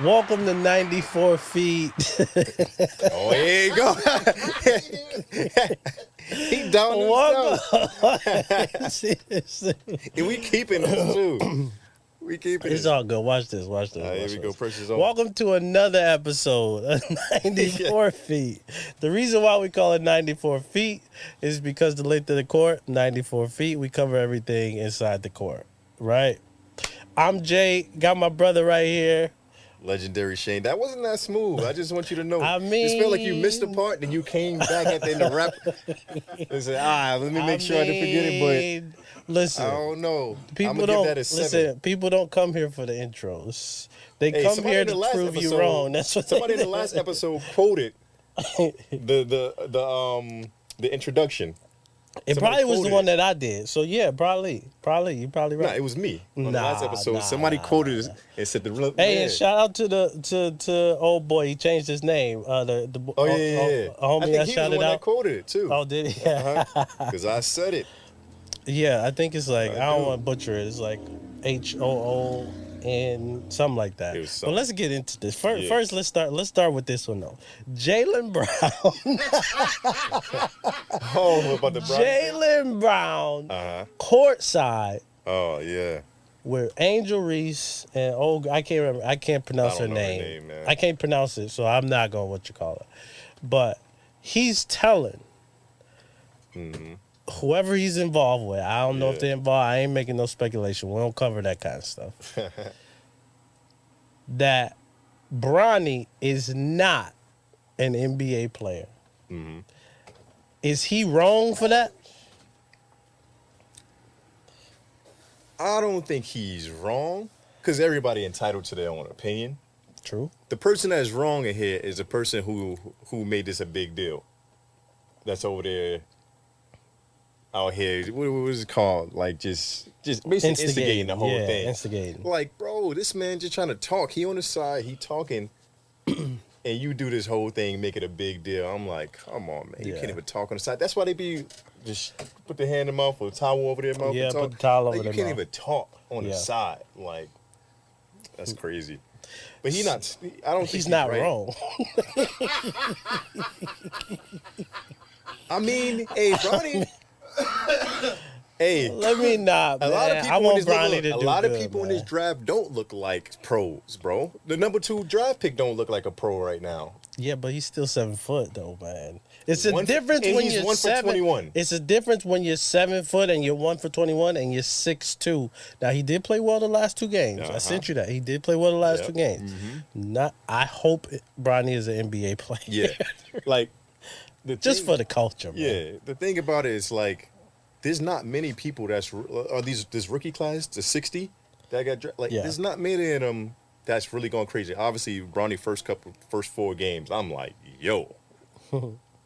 Welcome to 94 Feet. Oh, here you go. He down himself. See this? And we keeping this too. We keeping It's it. all good. Watch this. Watch this. Here Watch we go. this. Press is on. Welcome to another episode of 94 Feet. The reason why we call it 94 Feet is because the length of the court, 94 feet. We cover everything inside the court, right? I'm Jay. Got my brother right here. Legendary Shane. That wasn't that smooth. I just want you to know. I Just felt like you missed the mean- part, then you came back at the end of rap and said, let me make sure I didn't forget it, but listen. but I don't know. People I'm gonna don't give that a 7. listen. People don't come here for the intros. They Hey, come somebody here in the to last prove you episode- wrong. That's what Somebody in they the do. last episode quoted the introduction. It somebody probably was the quoted one it. that I did. So yeah, probably you probably Nah, right. it was me on the last Nah, episode. nah, Somebody nah, quoted it and said the real. Hey, man. and shout out to old boy. He changed his name. The Oh yeah. homie I think he was the shouted one that out. quoted it too. Oh, did he? Yeah. Because I said it. Yeah, I think it's like I I don't do. want to butcher it. It's like HOO and something like that. It was But something. let's get into this. First, Yeah. first let's start with this one though. Jaylen Brown. Oh, about the Brown. Jaylen Brown courtside Oh yeah. with Angel Reese and I can't remember. I can't pronounce I her don't know her name. name, man. I can't pronounce it, so I'm not going what you call it. But he's telling whoever he's involved with. I don't know if Yeah. they're involved. I ain't making no speculation. We don't cover that kind of stuff. That Bronny is not an NBA player. Is he wrong for that? I don't think he's wrong. Because everybody entitled to their own opinion. True. The person that's wrong in here is the person who made this a big deal. That's over there. Out here, what was it called? Like just basically instigating the whole yeah, thing. Instigating. Like, bro, this man just trying to talk. He on the side, he talking, and you do this whole thing, make it a big deal. I'm like, come on, man. You Yeah. can't even talk on the side. That's why they be just put their hand in their mouth or towel over their mouth. Yeah, and talk. put the towel over like, their you can't mouth. even talk on the Yeah. side. Like, that's crazy. But he not. I don't. think He's not right. wrong. I mean, hey, Bronny. Hey, Let me not. a lot of man. people I want in this Bronny to do a lot of good, people in man. this draft don't look like pros, bro. The number 2 draft pick don't look like a pro right now. Yeah, but he's still 7 foot though, man. It's a One- difference and when he's you're 1 for 7. 21. It's a difference when you're 7 foot and you're 1 for 21 and you're 6'2". Now he did play well the last 2 games. I sent you that. He did play well the last Yep. 2 games. I hope Bronny is an NBA player. Yeah, like the Just thing- for the culture, man. Yeah, the thing about it is like, there's not many people that's this rookie class, the 60 that got like. Yeah. There's not many of them that's really going crazy. Obviously, Bronny first 4 games, I'm like, yo,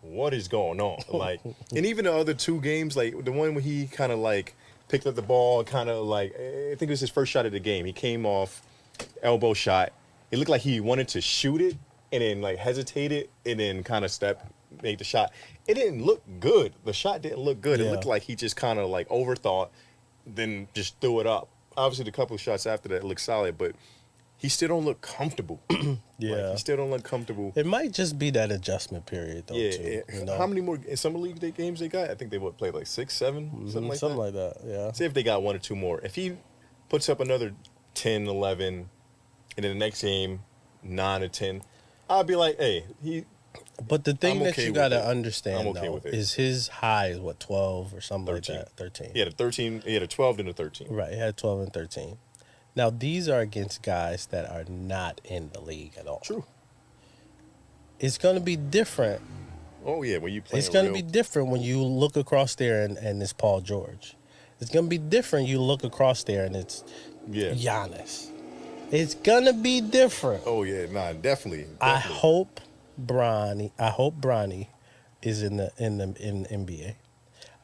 what is going on? Like, and even the other 2 games, like the one where he kind of like picked up the ball, kind of like, I think it was his first shot of the game. He came off elbow shot. It looked like he wanted to shoot it and then like hesitated and then kind of made the shot. It didn't look good. The shot didn't look good. Yeah. It looked like he just kind of like overthought, then just threw it up. Obviously, the couple of shots after that looked solid, but he still don't look comfortable. Yeah. Like, he still don't look comfortable. It might just be that adjustment period though, Yeah. too. You know? How many more in summer league games they got? I think they would play like 6, 7, something like that. Yeah. See if they got 1 or 2 more. If he puts up another 10, 11, and then the next game 9 or 10, I'll be like, hey, But the thing I'm that okay you with gotta it. understand I'm okay though with it. is his high is what 12 or something 13. like that. 13. he had a 13, he had a 12 and a 13. Right, he had 12 and 13. Now these are against guys that are not in the league at all. True. It's gonna be different. Oh yeah, when you play, It's gonna be different when you look across there and it's Paul George. It's gonna be different. You look across there and it's yeah. Giannis. It's gonna be different. Oh yeah, nah, definitely. I definitely. hope Bronny is in the NBA.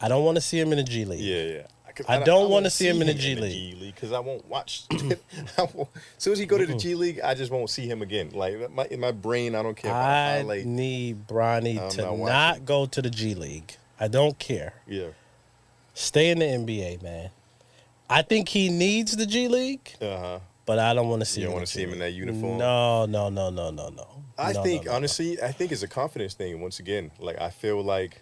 I don't want to see him in the G League. Yeah, yeah. 'Cause I don't wanna won't see him in the G League. because I won't watch. As soon as he go to the G League, I just won't see him again. Like in my brain, I don't care. About I highlight. need Bronny I'm to not not watching. go to the G League. I don't care. Yeah. Stay in the NBA, man. I think he needs the G League, Uh huh. but I don't want to see. You him don't in want a to see him in G that League. uniform? No. I No, think, no, no. honestly, I think it's a confidence thing. Once again, like, I feel like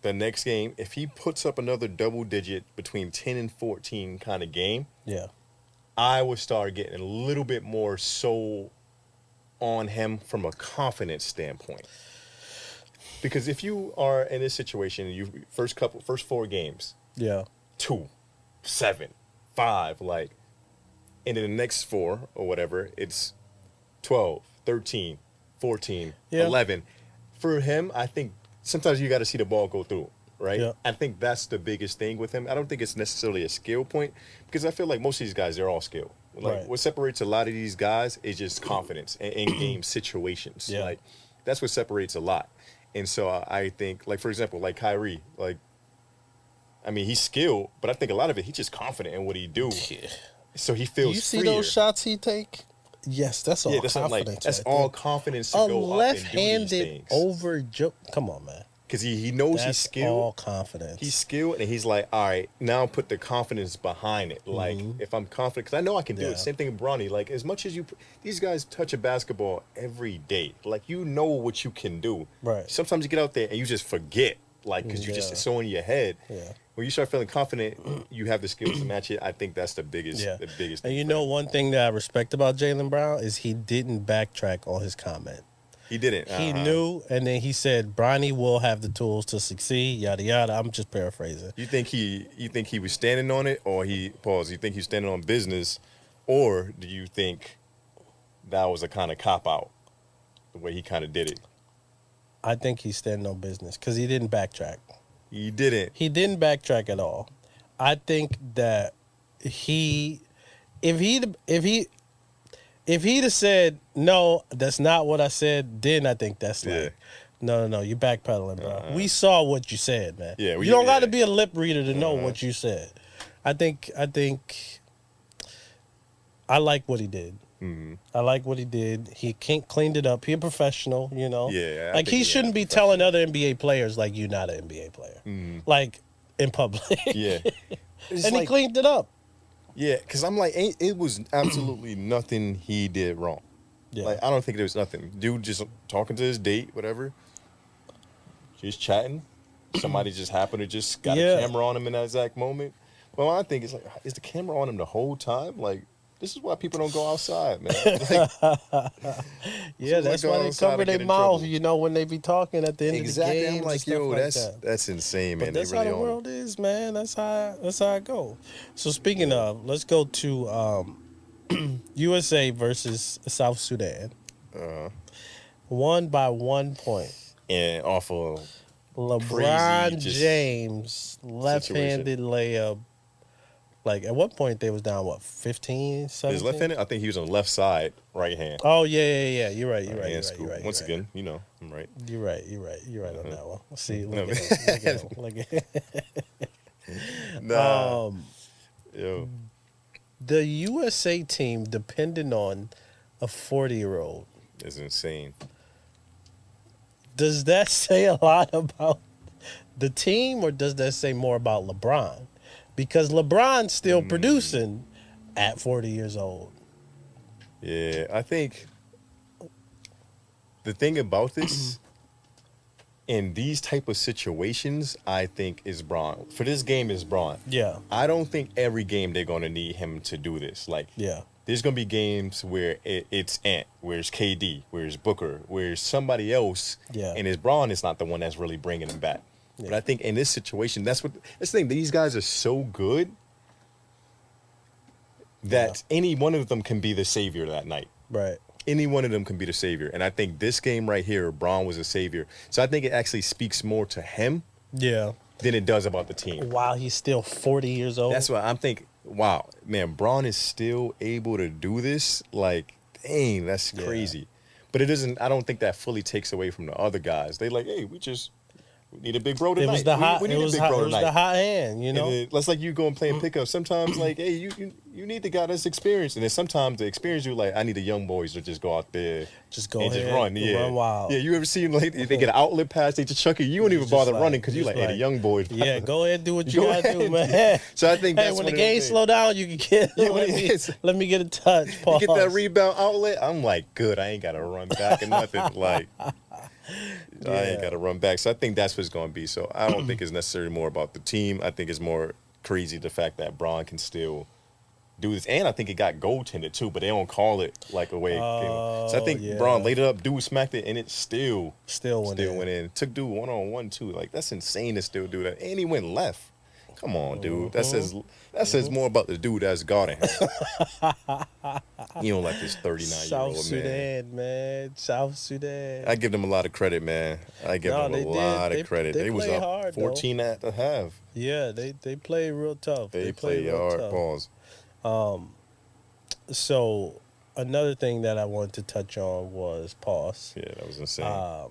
the next game, if he puts up another double digit between 10 and 14 kind of game, Yeah, I would start getting a little bit more so on him from a confidence standpoint. Because if you are in this situation, you first 4 games, yeah, 2, 7, 5, like, and then the next 4 or whatever, it's 12, 13, 14, Yeah. 11. For him, I think sometimes you got to see the ball go through, right? Yeah. I think that's the biggest thing with him. I don't think it's necessarily a skill point because I feel like most of these guys, they're all skill. Like, Right. what separates a lot of these guys is just confidence and in-game situations. Yeah. Like, that's what separates a lot. And so I think, like, for example, like Kyrie, like, I mean, he's skilled, but I think a lot of it, he's just confident in what he do. yeah. So he Do feels you see freer. those shots he take? Yes, that's all Yeah, that's not like confidence. that's right all there. confidence to A go up and do these left-handed things. over joke. Come on, man. Because he knows he's That's skilled. all confidence. He's skilled, and he's like, all right, now put the confidence behind it. Like, if I'm confident, because I know I can do Yeah. it. Same thing with Bronny. Like, as much as these guys touch a basketball every day. Like, you know what you can do. Right. Sometimes you get out there and you just forget, like, because you just Yeah. it's so in your head. Yeah. When you start feeling confident, you have the skills to match it. I think that's the biggest, Yeah. the biggest. And thing you for know, him. one thing that I respect about Jaylen Brown is he didn't backtrack on his comment. He didn't. He knew, and then he said, Bronny will have the tools to succeed, yada, yada. I'm just paraphrasing. You think he was standing on it, or you think he's standing on business, or do you think that was a kind of cop out, the way he kind of did it? I think he's standing on business because he didn't backtrack. He didn't. He didn't backtrack at all. I think that if he'd have said, no, that's not what I said, then I think that's Yeah. like, no, you backpedaling, bro. We saw what you said, man. Yeah, you don't got to yeah. be a lip reader to know what you said. I think I like what he did. Mm-hmm. I like what he did. He cleaned it up. He a professional, you know. Yeah, I like think he he shouldn't be telling other NBA players like you're not an NBA player, like in public. Yeah. It's and he like- cleaned it up. Yeah, because I'm like, it was absolutely nothing he did wrong. Yeah. Like, I don't think there was nothing. Dude just talking to his date, whatever. Just chatting. Somebody just happened to just got Yeah. a camera on him in that exact moment. Well, I think it's like, is the camera on him the whole time? Like, this is why people don't go outside, man. Like, Yeah, as that's I why go they outside, I cover get their in mouth, trouble. you know, when they be talking at the end exactly. of the game. I'm like, yo, that's insane, man. But that's they really how the own world is, man. That's how it go. So speaking of, let's go to USA versus South Sudan. Won by 1 point. And awful. LeBron Crazy just James left-handed layup. Like at one point they was down 15, 17? His left-handed, I think he was on the left side, right hand. Oh yeah. You're right. You're Right right. hand You're school. right. Once again, you know, I'm right. You're right on that one. See, No, look at him. Look at him. Nah, yo. The USA team depending on a 40-year-old. It's insane. Does that say a lot about the team, or does that say more about LeBron? Because LeBron's still producing at 40 years old. Yeah, I think the thing about this, in these type of situations, I think is Braun. For this game is Braun. Yeah. I don't think every game they're going to need him to do this. Like, Yeah. there's going to be games where it's Ant, where it's KD, where it's Booker, where it's somebody else, Yeah. and it's Braun is not the one that's really bringing him back. But I think in this situation, that's the thing. These guys are so good that any one of them can be the savior that night. Right. Any one of them can be the savior. And I think this game right here, Braun was a savior. So I think it actually speaks more to him Yeah. than it does about the team. While he's still 40 years old. That's why I'm thinking, wow, man, Braun is still able to do this. Like, dang, that's crazy. But it doesn't, I don't think that fully takes away from the other guys. They like, hey, we just We need a big bro tonight. It was the hot. We It need was a big hot. bro It was tonight. the hot hand. You know. And that's like you going playing pickup. Sometimes like, hey, you need the guy that's experienced, and then sometimes the experience you like, I need the young boys to just go out there, Just go and ahead, just run, yeah, run wild. yeah. You ever seen like they get an outlet pass, they just chuck it. You don't even Just bother like- running because you just like, hey, the like- young boys. Yeah, go ahead, do what you Go gotta do, ahead. man. So I think Hey, that's when one the of them game things. slow down, you can get. Yeah, when it is. Let me get a touch. You Pause. get that rebound outlet. I'm like, good. I ain't got to run back and nothing. Like, I ain't got to run back. So I think that's what's going to be. So I don't think it's necessarily more about the team. I think it's more crazy the fact that Bron can still do this. And I think it got goaltended too, but they don't call it like a way it came. So I think yeah. Bron laid it up, dude smacked it, and it still Still went in. Took dude 1-on-1 too. Like, that's insane to still do that. And he went left. Come on, dude. That says more about the dude that's guarding him. You don't like this 39-year-old South man. Sudan, man. South Sudan. I give them a lot of credit, man. I give them they a did. lot They- of credit. they They was played up hard, though. 14 at the half. Yeah, they play real tough. They play play real hard tough. balls. So another thing that I wanted to touch on was pause. Yeah, that was insane.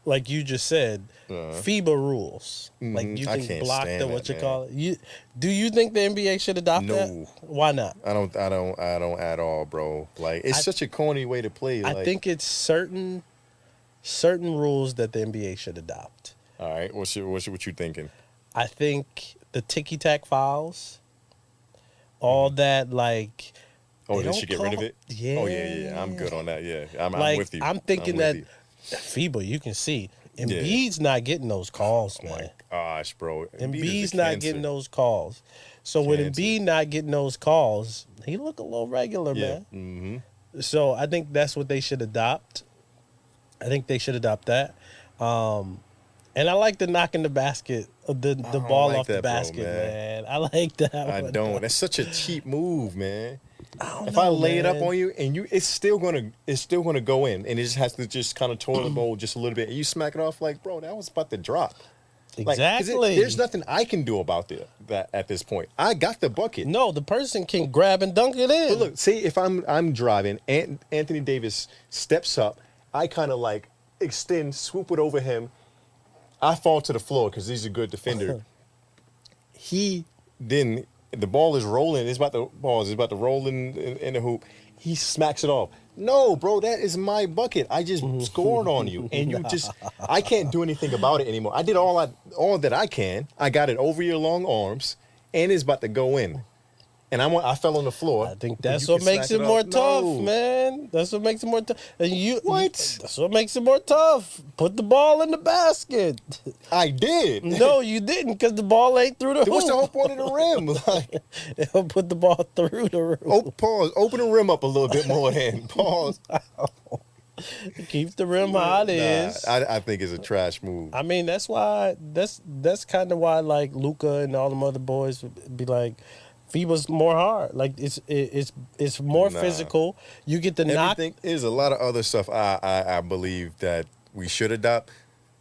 Like you just said, Uh-huh. FIBA rules. Like Mhm. you I can can't block stand the that, what you man. call it. Do you think the NBA should adopt that? No. Why not? I don't at all, bro. Like, it's such a corny way to play. Like, I think it's certain rules that the NBA should adopt. all right, what you thinking? I think the ticky tack fouls, all that like. Oh, they they should don't get rid of call- it? Yeah. Oh, yeah. I'm good on that. Yeah. I'm Like with you. I'm thinking with that you. FIBA, you can see Embiid's not getting those calls, Oh man. my gosh, bro. Embiid's is a not cancer. getting those calls. So with Cancer. Embiid not getting those calls, he look a little regular, Yeah. man. Mm-hmm. So I think that's what they should adopt. I think they should adopt that. And I like the knocking the basket, the don't ball like off the that, bro, basket, man. man. I like that. I one. don't. That's such a cheap move, man. don't If I know, lay it up man. on you and it's still gonna go in, and it just has to just kind of toilet bowl just a little bit, and you smack it off like, bro, that was about to drop. Like, 'cause Exactly. there's nothing I can do about that at this point. I got the bucket. No, the person can grab and dunk it in. But look, say if I'm driving, Anthony Davis steps up, I kind of like extend, swoop it over him. I fall to the floor because he's a good defender. The ball is rolling. It's about to roll in the hoop. He smacks it off. No, bro, that is my bucket. I just scored on you, and I can't do anything about it anymore. I did all that I can. I got it over your long arms, and it's about to go in. And I fell on the floor. I think but that's you what can makes smack it more off. tough, No. man. That's what makes it more tough. And What? That's what makes it more tough. Put the ball in the basket. I did. No, you didn't, because the ball ain't through the hoop. What's the whole point of the rim? Like, They'll put the ball through the roof. pause. Open the rim up a little bit more. Then pause. Keep the rim how it is. I think it's a trash move. I mean, that's kind of why like Luca and all them other boys would be like, FIBA's more hard. Like it's more Nah. physical. You get the knock. Everything is a lot of other stuff. I believe that we should adopt.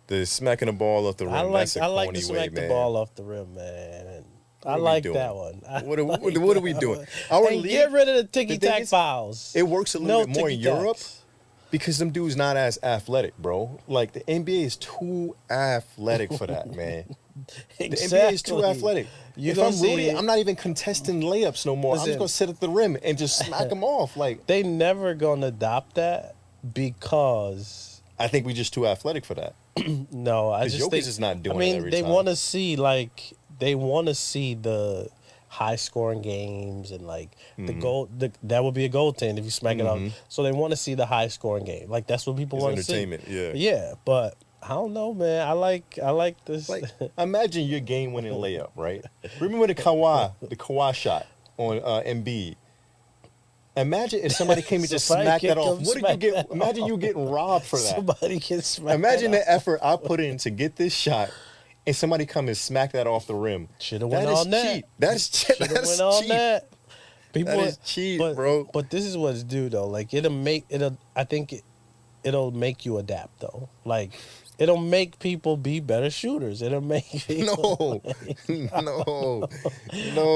The smacking the ball off the rim. I like That's a to corny smack way, the man. ball off the rim, man. And I are we like doing? that one. What are we doing? Our Hey, league, get rid of the the ticky thing tack is, fouls. it works a little bit more in ticky-tacks. Europe because them dudes not as athletic, bro. Like, the NBA is too athletic for that, man. The NBA is too athletic. You If gonna I'm see Rudy, it. I'm not even contesting layups no more. I'm Listen. just gonna sit at the rim and just smack them off. Like, They never gonna adopt that because I think we just too athletic for that. no, I 'Cause just Jokic think is not doing I mean, it every they time. want to see the high scoring games and like the Mm-hmm. goal. That would be a goaltend if you smack it off. So they want to see the high scoring game. Like that's what people It's want to see. entertainment, yeah. Yeah, but I don't know, man. I like this. Like, imagine your game-winning layup, right? Remember the Kawhi shot on Embiid. Imagine if somebody came and just Somebody smacked kick that off. him, What did you smack get? that Imagine you getting robbed for that. Somebody can smack. Imagine that the effort I put in to get this shot, and somebody come and smack that off the rim. Shoulda That went is on net. cheap. That's cheap. Shoulda That's went on cheap. that. People, That is cheap, but, bro. But this is what it's do though. Like I think it'll make you adapt though. Like it'll make people be better shooters. It'll make people, No,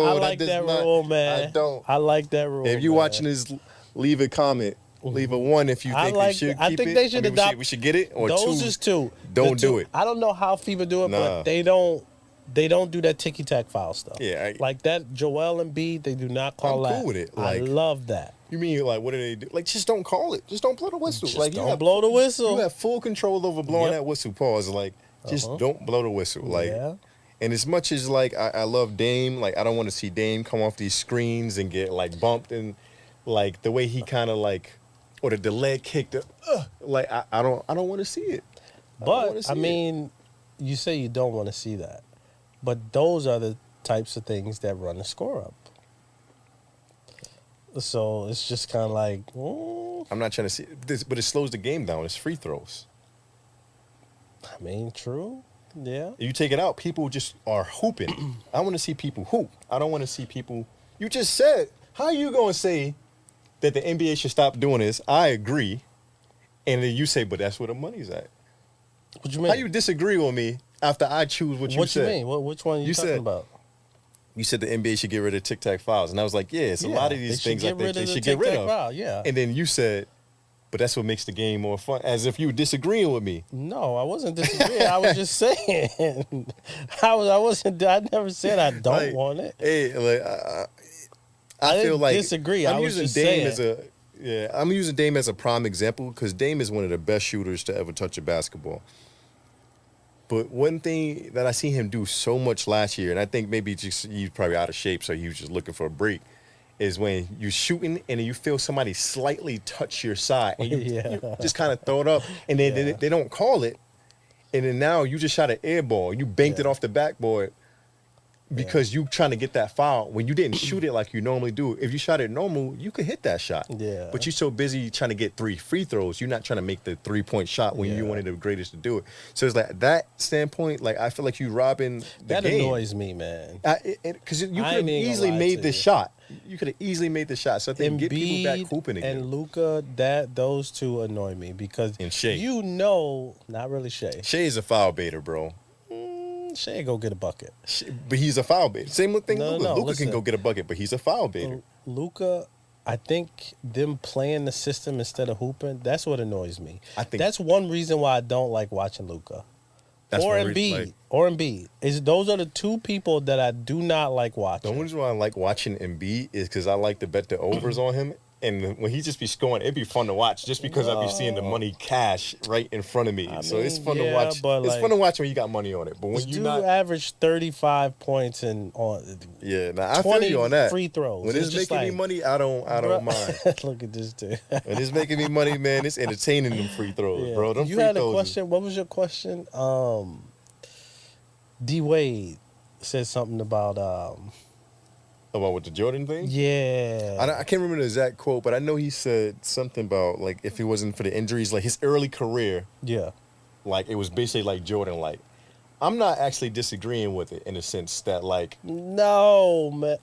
I like does that not- rule, man. I don't. I like that rule. If you man. watching this, leave a comment. Leave a 1 if you I think like we should I keep think it. they should adopt. We should get it. Or Those 2, is 2. don't The do 2 it. I don't know how FIFA do it, Nah. but they don't. They don't do that ticky tack foul stuff. Yeah, like that. Joel Embiid, they do not call I'm that. cool with it. I Like- love that. You mean like what do they do? Like just don't call it. Just don't blow the whistle. Just like don't you have, blow the whistle. You have full control over blowing Yep. that whistle. Pause. Like just don't blow the whistle. Like Yeah. and as much as like I love Dame, like I don't want to see Dame come off these screens and get like bumped and like the way he kind of like or the leg kick. Like I don't want to see it. But wanna see I mean, you say you don't want to see that, but those are the types of things that run the score up. So it's just kind of like, I'm not trying to see this, but it slows the game down. It's free throws. I mean, true, yeah. You take it out, people just are hooping. I want to see people hoop. I don't want to see people. You just said, how you gonna say that the NBA should stop doing this? I agree, and then you say, but that's where the money's at. What you mean? How you disagree with me after I choose what you What said? you mean? Which one are you You talking said- about? You said the NBA should get rid of tic-tac fouls, and I was like, yeah, it's a lot of they these should things I get think rid they of the should get rid tic-tac of. foul, yeah. And then you said, but that's what makes the game more fun. As if you were disagreeing with me. No, I wasn't disagreeing. I was just saying. I wasn't. I never said I don't Like, want it. Hey, like I didn't feel like disagree. I'm I was using just Dame saying. I'm using Dame as a prime example because Dame is one of the best shooters to ever touch a basketball. But one thing that I see him do so much last year, and I think maybe just he's probably out of shape, so he was just looking for a break, is when you're shooting and then you feel somebody slightly touch your side and you, Yeah. you just kind of throw it up, and then Yeah. they don't call it, and then now you just shot an air ball, you banked it Yeah. off the backboard because you trying to get that foul when you didn't shoot it like you normally do. If you shot it normal, you could hit that shot. Yeah. But you're so busy trying to get 3 free throws, you're not trying to make the 3-point shot when you're Yeah. one of the greatest to do it. So it's like that standpoint, like I feel like you robbing the That game. annoys me, man. Because you could I have ain't gonna easily lie made to the you. shot. You could have easily made the shot. So I think get people back hooping again. and Luca, those two annoy me because And Shea. you know, not really Shea. Shea is a foul baiter, bro. Shea go get a bucket. But he's a foul baiter. Same thing. No, Luka. no, Luka listen. can go get a bucket, but he's a foul baiter. Luca, I think them playing the system instead of hooping, that's what annoys me. I think- that's one reason why I don't like watching Luca. That's Or one Embiid. reason, like- Or Embiid. Those are the two people that I do not like The watching. only reason why I like watching Embiid is because I like to bet the overs on him. And when he just be scoring, it'd be fun to watch just because I'd be seeing the money cash right in front of me. I So it's mean, fun to yeah, watch. but It's like- fun to watch when you got money on it. But when This you dude not, averaged 35 points and on yeah, nah, I feel 20 you on that. free throws. When It's it's just making me like, money, I don't Bruh, mind. Look at this dude. When it's making me money, man, it's entertaining them free throws, Yeah. bro. Them You free had a throws. question. What was your question? D Wade said something about About with the Jordan thing. yeah. I can't remember the exact quote, but I know he said something about like if it wasn't for the injuries, like his early career, Yeah. like it was basically like Jordan. Like I'm not actually disagreeing with it in the sense that like No, man.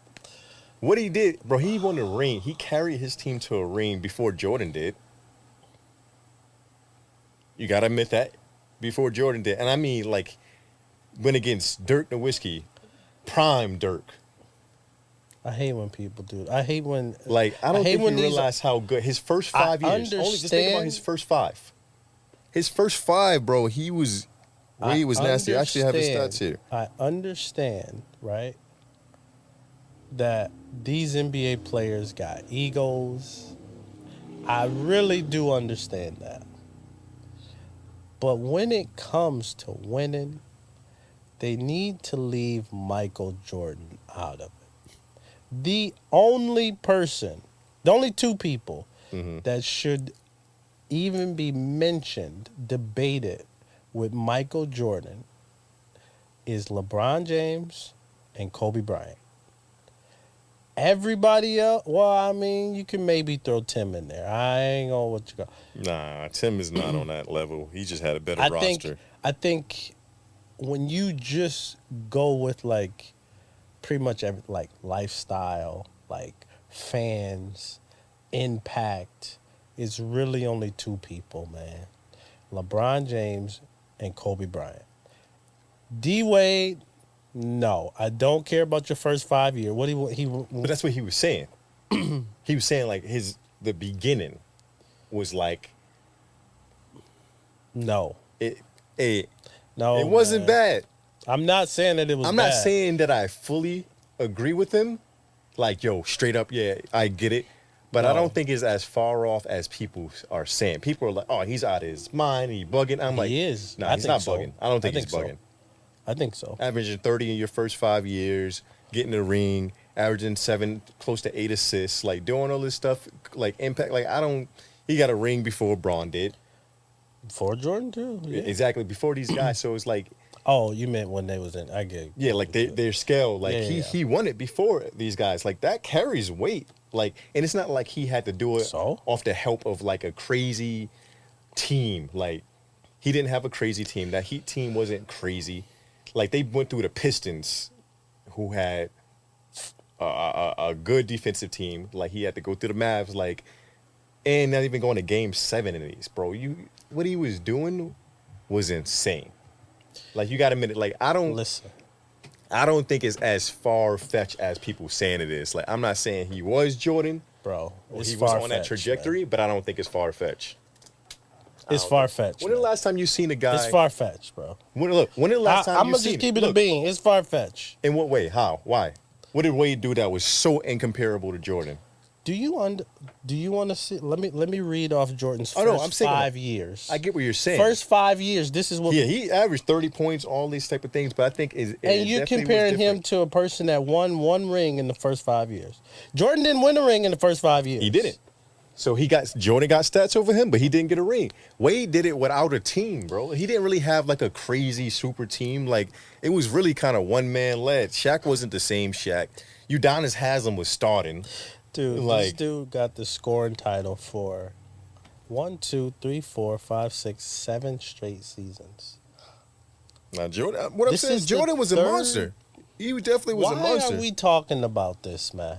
what he did, bro. He won a ring. He carried his team to a ring before Jordan did. You gotta admit that before Jordan did, and I mean like went against Dirk Nowitzki, prime Dirk. I hate when people do it. I hate when Like I don't hate think when you these- realize how good his first I 5 years. Only just think about understand- his first 5. His first 5, bro. He was nasty. I actually have his stats here. I understand, right? That these NBA players got egos. I really do understand that. But when it comes to winning, they need to leave Michael Jordan out of it. The only two people that should even be mentioned, debated with Michael Jordan is LeBron James and Kobe Bryant. Everybody else, well, I mean, you can maybe throw Tim in there. I ain't gonna what you got. Nah, Tim is not on that level. He just had a better I roster. think when you just go with like pretty much every like lifestyle, like fans, impact, it's really only two people, man. LeBron James and Kobe Bryant. D Wade, no, I don't care about your first 5 years. But that's what he was saying. He was saying like the beginning. was like No. it. It No. it wasn't man. bad. I'm not saying that it was I'm bad. not saying that I fully agree with him. Like, yo, straight up, yeah, I get it. But I No. don't think it's as far off as people are saying. People are like, oh, he's out of his mind. He bugging. I'm like, He is. Nah, I he's think not so. bugging. I don't think I he's think so. bugging. I think so. Averaging 30 in your first 5 years, getting the ring, averaging 7, close to 8 assists, like doing all this stuff, like impact. Like, I don't, he got a ring before Braun did. For Jordan too. Yeah. Exactly, before these guys. So it's like, Oh, you meant when they was in? I get. yeah, like their scale, like Yeah. he won it before these guys. Like that carries weight. Like, and it's not like he had to do it So? off the help of like a crazy team. Like he didn't have a crazy team. That Heat team wasn't crazy. Like they went through the Pistons, who had a good defensive team. Like he had to go through the Mavs. Like, and not even going to Game 7 in these, bro. What he was doing was insane. Like you got to admit it. Like I don't think it's as far fetched as people saying it is. Like I'm not saying he was Jordan, Bro, or it's he was on that far-fetched, trajectory, man. but I don't think it's far fetched. It's far fetched. When the last time you seen a guy? It's far fetched, bro. When the last time I'm you gonna seen just keep it Look, a bean. It's far fetched. In what way? How? Why? What did Wade do that was so incomparable to Jordan? Do you want to see? Let me read off Jordan's Oh, first no, I'm saying 5 years. I get what you're saying. First 5 years. This is what. Yeah, he averaged 30 points, all these type of things, but I think And you're comparing him to a person that won one ring in the first 5 years. Jordan didn't win a ring in the first 5 years. He didn't. So Jordan got stats over him, but he didn't get a ring. Wade did it without a team, bro. He didn't really have like a crazy super team. Like it was really kind of one man led. Shaq wasn't the same Shaq. Udonis Haslem was starting. Dude, this Like- dude got the scoring title for 1, 2, 3, 4, 5, 6, 7 straight seasons. Now Jordan, what I'm This saying, is the Jordan was a third- monster. He definitely was a Why monster. are we talking about this, man?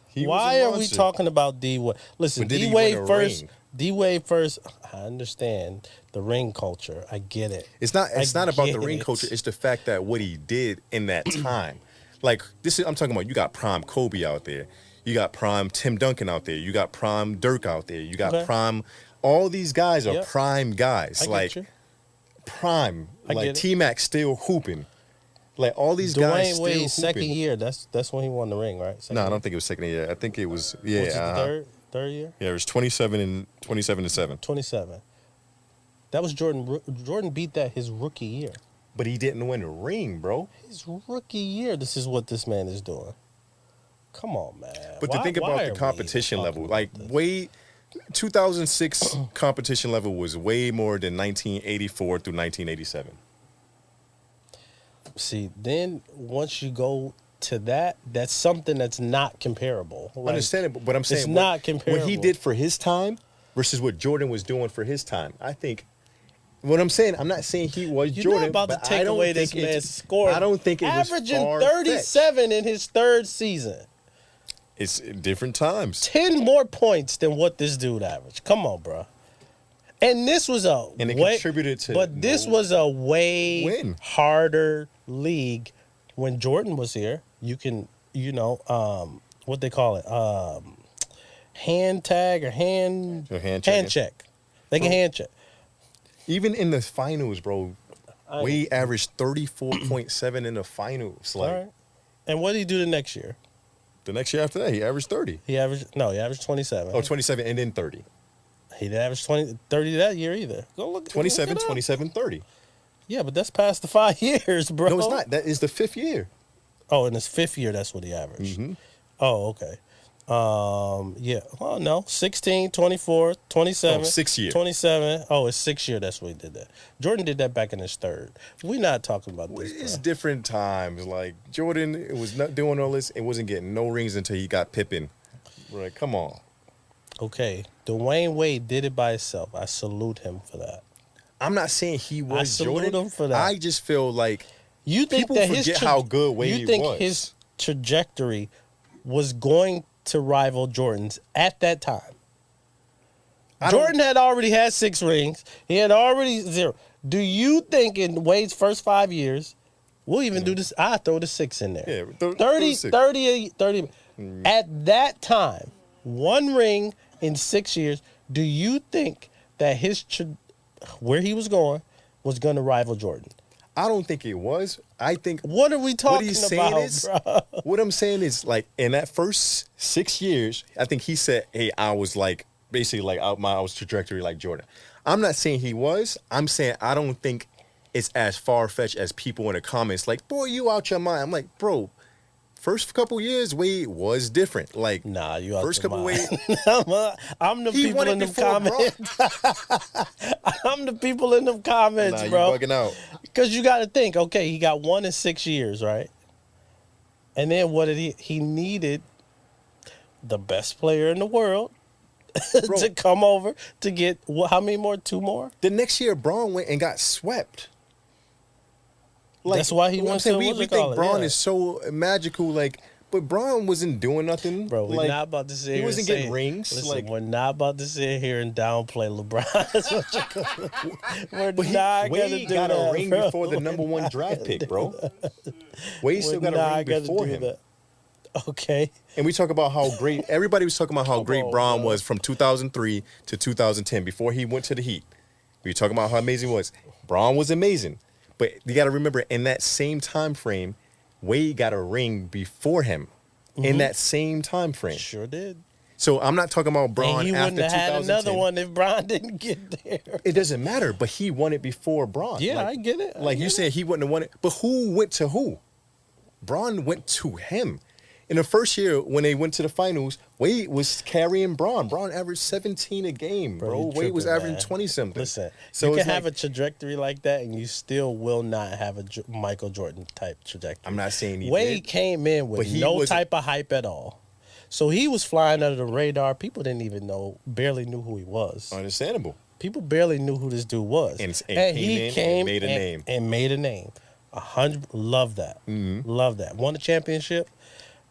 He was Why a are we monster. talking about D Wade? Listen, But did D he Wade win a first. ring? D Wade first. I understand the ring culture. I get it. It's not about the get ring it. culture. It's the fact that what he did in that time. Like I'm talking about. You got prime Kobe out there. You got prime Tim Duncan out there. You got prime Dirk out there. You got Okay. prime. All these guys are Yep. prime guys. I get like you. prime. I Like get it. T Mac still hooping. Like all these guys Dwayne still Wade's hooping. second year. That's when he won the ring, right? Second No, I year. don't think it was second year. I think it was Was it yeah. third year? Yeah, it was 27 to 7. 27. That was Jordan. Jordan beat that his rookie year. But he didn't win a ring, bro. His rookie year. This is what this man is doing. Come on, man. But to think Why about are the we competition talking level, about like this? Wade, 2006 competition level was way more than 1984 through 1987. See, then once you go to that, that's something that's not comparable. I Like, understand it, but I'm saying it's not what he comparable. did for his time versus what Jordan was doing for his time. I think what I'm saying, I'm not saying he was You're Jordan, not about to but I take don't away think this man's it's- score. I don't think it was averaging far-fetched. 37 in his third season. It's different times. 10 more points than what this dude averaged. Come on, bro. And this was And it contributed to But this no was a way win. harder league when Jordan was here. You can, what they call it, hand tag or hand So hand checking. check. They can hand check. Even in the finals, bro, I- Wade averaged 34.7 in the finals. Like All right. And what did he do the next year? the next year after that, he averaged 30. He averaged 27. Oh, 27 and then 30. He didn't average 30 that year either. Go look. 27, look it up. 27, 30. Yeah, but that's past the 5 years, bro. No, it's not. That is the 5th year. Oh, in his 5th year, that's what he averaged. Mm-hmm. Oh, okay. Yeah. Well, no. 16, 24, 27. Oh, 6 year. 27. Oh, it's 6 year. That's what he did that. Jordan did that back in his third. We're not talking about this. It's bro. different times. Like Jordan, it was not doing all this. It wasn't getting no rings until he got Pippen. Right? Come on. Okay. Dwayne Wade did it by himself. I salute him for that. I'm not saying he was salute Jordan. him for that. I just feel like You think people that forget his how good you Wade think was. his trajectory was going to rival Jordan's at that time? I don't- Jordan had already had 6 rings. He had already 0. Do you think in Wade's first 5 years, we'll even do this, I throw the 6 in there. Yeah, throw 30, 6. 30, 30. At that time, 1 ring in 6 years. Do you think that where he was going was going to rival Jordan? I don't think it was. I think What are we talking he's saying about, is, bro? what I'm saying is, like, in that first 6 years, I think he said, hey, I was like, basically like I was trajectory like Jordan. I'm not saying he was. I'm saying I don't think it's as far-fetched as people in the comments like, boy, you out your mind. I'm like, bro, first couple years, Wade was different. Like, Nah, you out first your couple mind. Wade, I'm the he people won it in them before Bron. comments. I'm the people in them comments, Nah, you bro. bugging out. Because you got to think, okay, he got 1 in 6 years, right? And then what did he needed the best player in the world Bro. to come over to get how many more? 2 more? The next year, Braun went and got swept. Like, That's why he I'm went saying to we what's it think called? Braun Yeah. is so magical, like, but Braun wasn't doing nothing. Bro, we're like, not about to sit he here wasn't and say, getting rings. Listen, like, we're not about to sit here and downplay LeBron. That's what we're but not going to Wade do got that, a ring bro. before the number 1 draft pick, bro. Wade still We're got a not ring gonna before do him. that. Okay. And we talk about how great everybody was talking about how Come great on, Braun bro. was from 2003 to 2010 before he went to the Heat. We were talking about how amazing he was. Braun was amazing, but you got to remember in that same time frame, Wade got a ring before him. In that same time frame. Sure did. So I'm not talking about Braun And he after wouldn't have had 2010. another one if Bron didn't get there. It doesn't matter, but he won it before Braun. Yeah, Like- I get it. Like you said, he wouldn't have won it. But who went to who? Braun went to him. In the first year, when they went to the finals, Wade was carrying Braun. Braun averaged 17 a game, bro. you Wade was tripping, averaging man. 20-something. Listen, so you it's can have a like, trajectory like that, and you still will not have a Michael Jordan type trajectory. I'm not saying he Wade did, came in but with he no wasn't- type of hype at all. So he was flying under the radar. People didn't even barely knew who he was. Understandable. People barely knew who this dude was. And came he in and came made a name. And made a name. 100. Love that. Mm-hmm. Love that. Won a championship,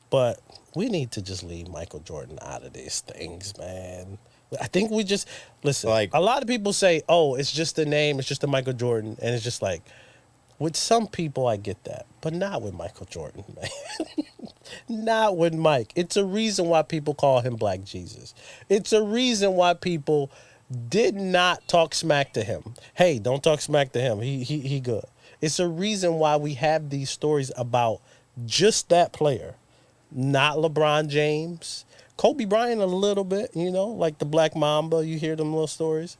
but we need to just leave Michael Jordan out of these things, man. I think we just listen. Like- a lot of people say, "Oh, it's just a name. It's just a Michael Jordan," and it's just like, with some people, I get that, but not with Michael Jordan, man. Not with Mike. It's a reason why people call him Black Jesus. It's a reason why people did not talk smack to him. Hey, don't talk smack to him. He good. It's a reason why we have these stories about just that player, not LeBron James, Kobe Bryant a little bit, like the Black Mamba. You hear them little stories.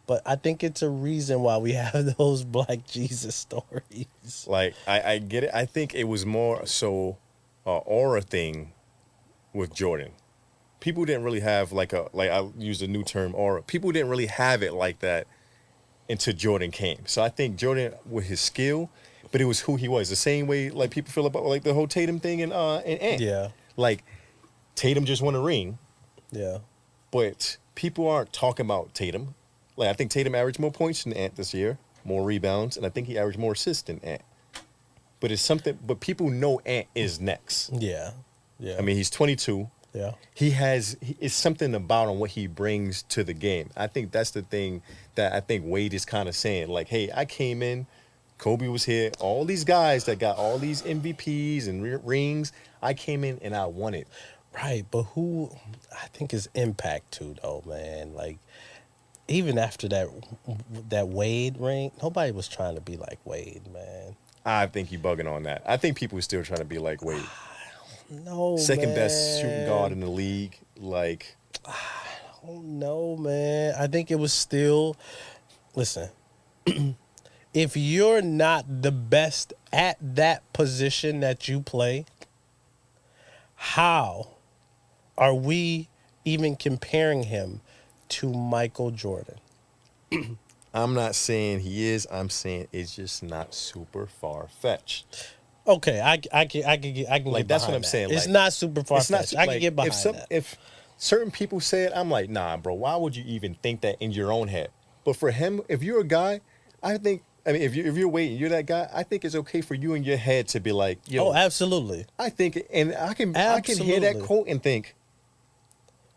But I think it's a reason why we have those Black Jesus stories. Like, I get it. I think it was more so aura thing with Jordan. People didn't really have like I use the new term aura. People didn't really have it like that until Jordan came. So I think Jordan with his skill, but it was who he was. The same way like people feel about like the whole Tatum thing and Ant. Yeah. Like Tatum just won a ring, Yeah. but people aren't talking about Tatum. Like I think Tatum averaged more points than Ant this year, more rebounds, and I think he averaged more assists than Ant. But it's something. But people know Ant is next. Yeah. Yeah. I mean, he's 22. yeah. It's something about him what he brings to the game. I think that's the thing that I think Wade is kind of saying. Like, hey, I came in, Kobe was here, all these guys that got all these MVPs and rings. I came in and I won it. Right. But who, I think his impact too, though, man. Like, even after that Wade ring, nobody was trying to be like Wade, man. I think you bugging on that. I think people are still trying to be like Wade. No, Second best man. shooting guard in the league. Like, Oh, no, man. I think it was still, listen, if you're not the best at that position that you play, how are we even comparing him to Michael Jordan? I'm not saying he is. I'm saying it's just not super far-fetched. Okay, I can get Like, get that's what behind I'm that. saying, It's like, not super far It's not fetched. I can like, get behind that. If certain people say it, I'm like, nah, bro. Why would you even think that in your own head? But for him, if you're a guy, I mean, if you're waiting, you're that guy. I think it's okay for you in your head to be like, yo, Oh, absolutely. I think, and I can hear that Absolutely. quote and think,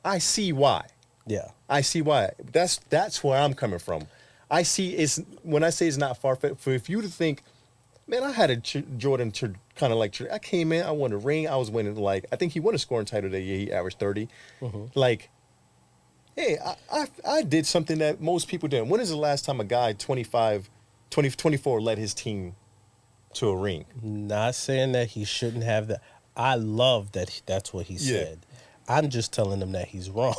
I see why. Yeah. I see why. That's where I'm coming from. I see it's when I say it's not far fetched for if you to think, man, I had a Jordan kind of like I came in, I won a ring, I was winning like I think he won a scoring title that year. He averaged 30. Like hey, I did something that most people didn't. When is the last time a guy 24 led his team to a ring? Not saying that he shouldn't have that. I love that that's what he Yeah. said. I'm just telling him that he's wrong.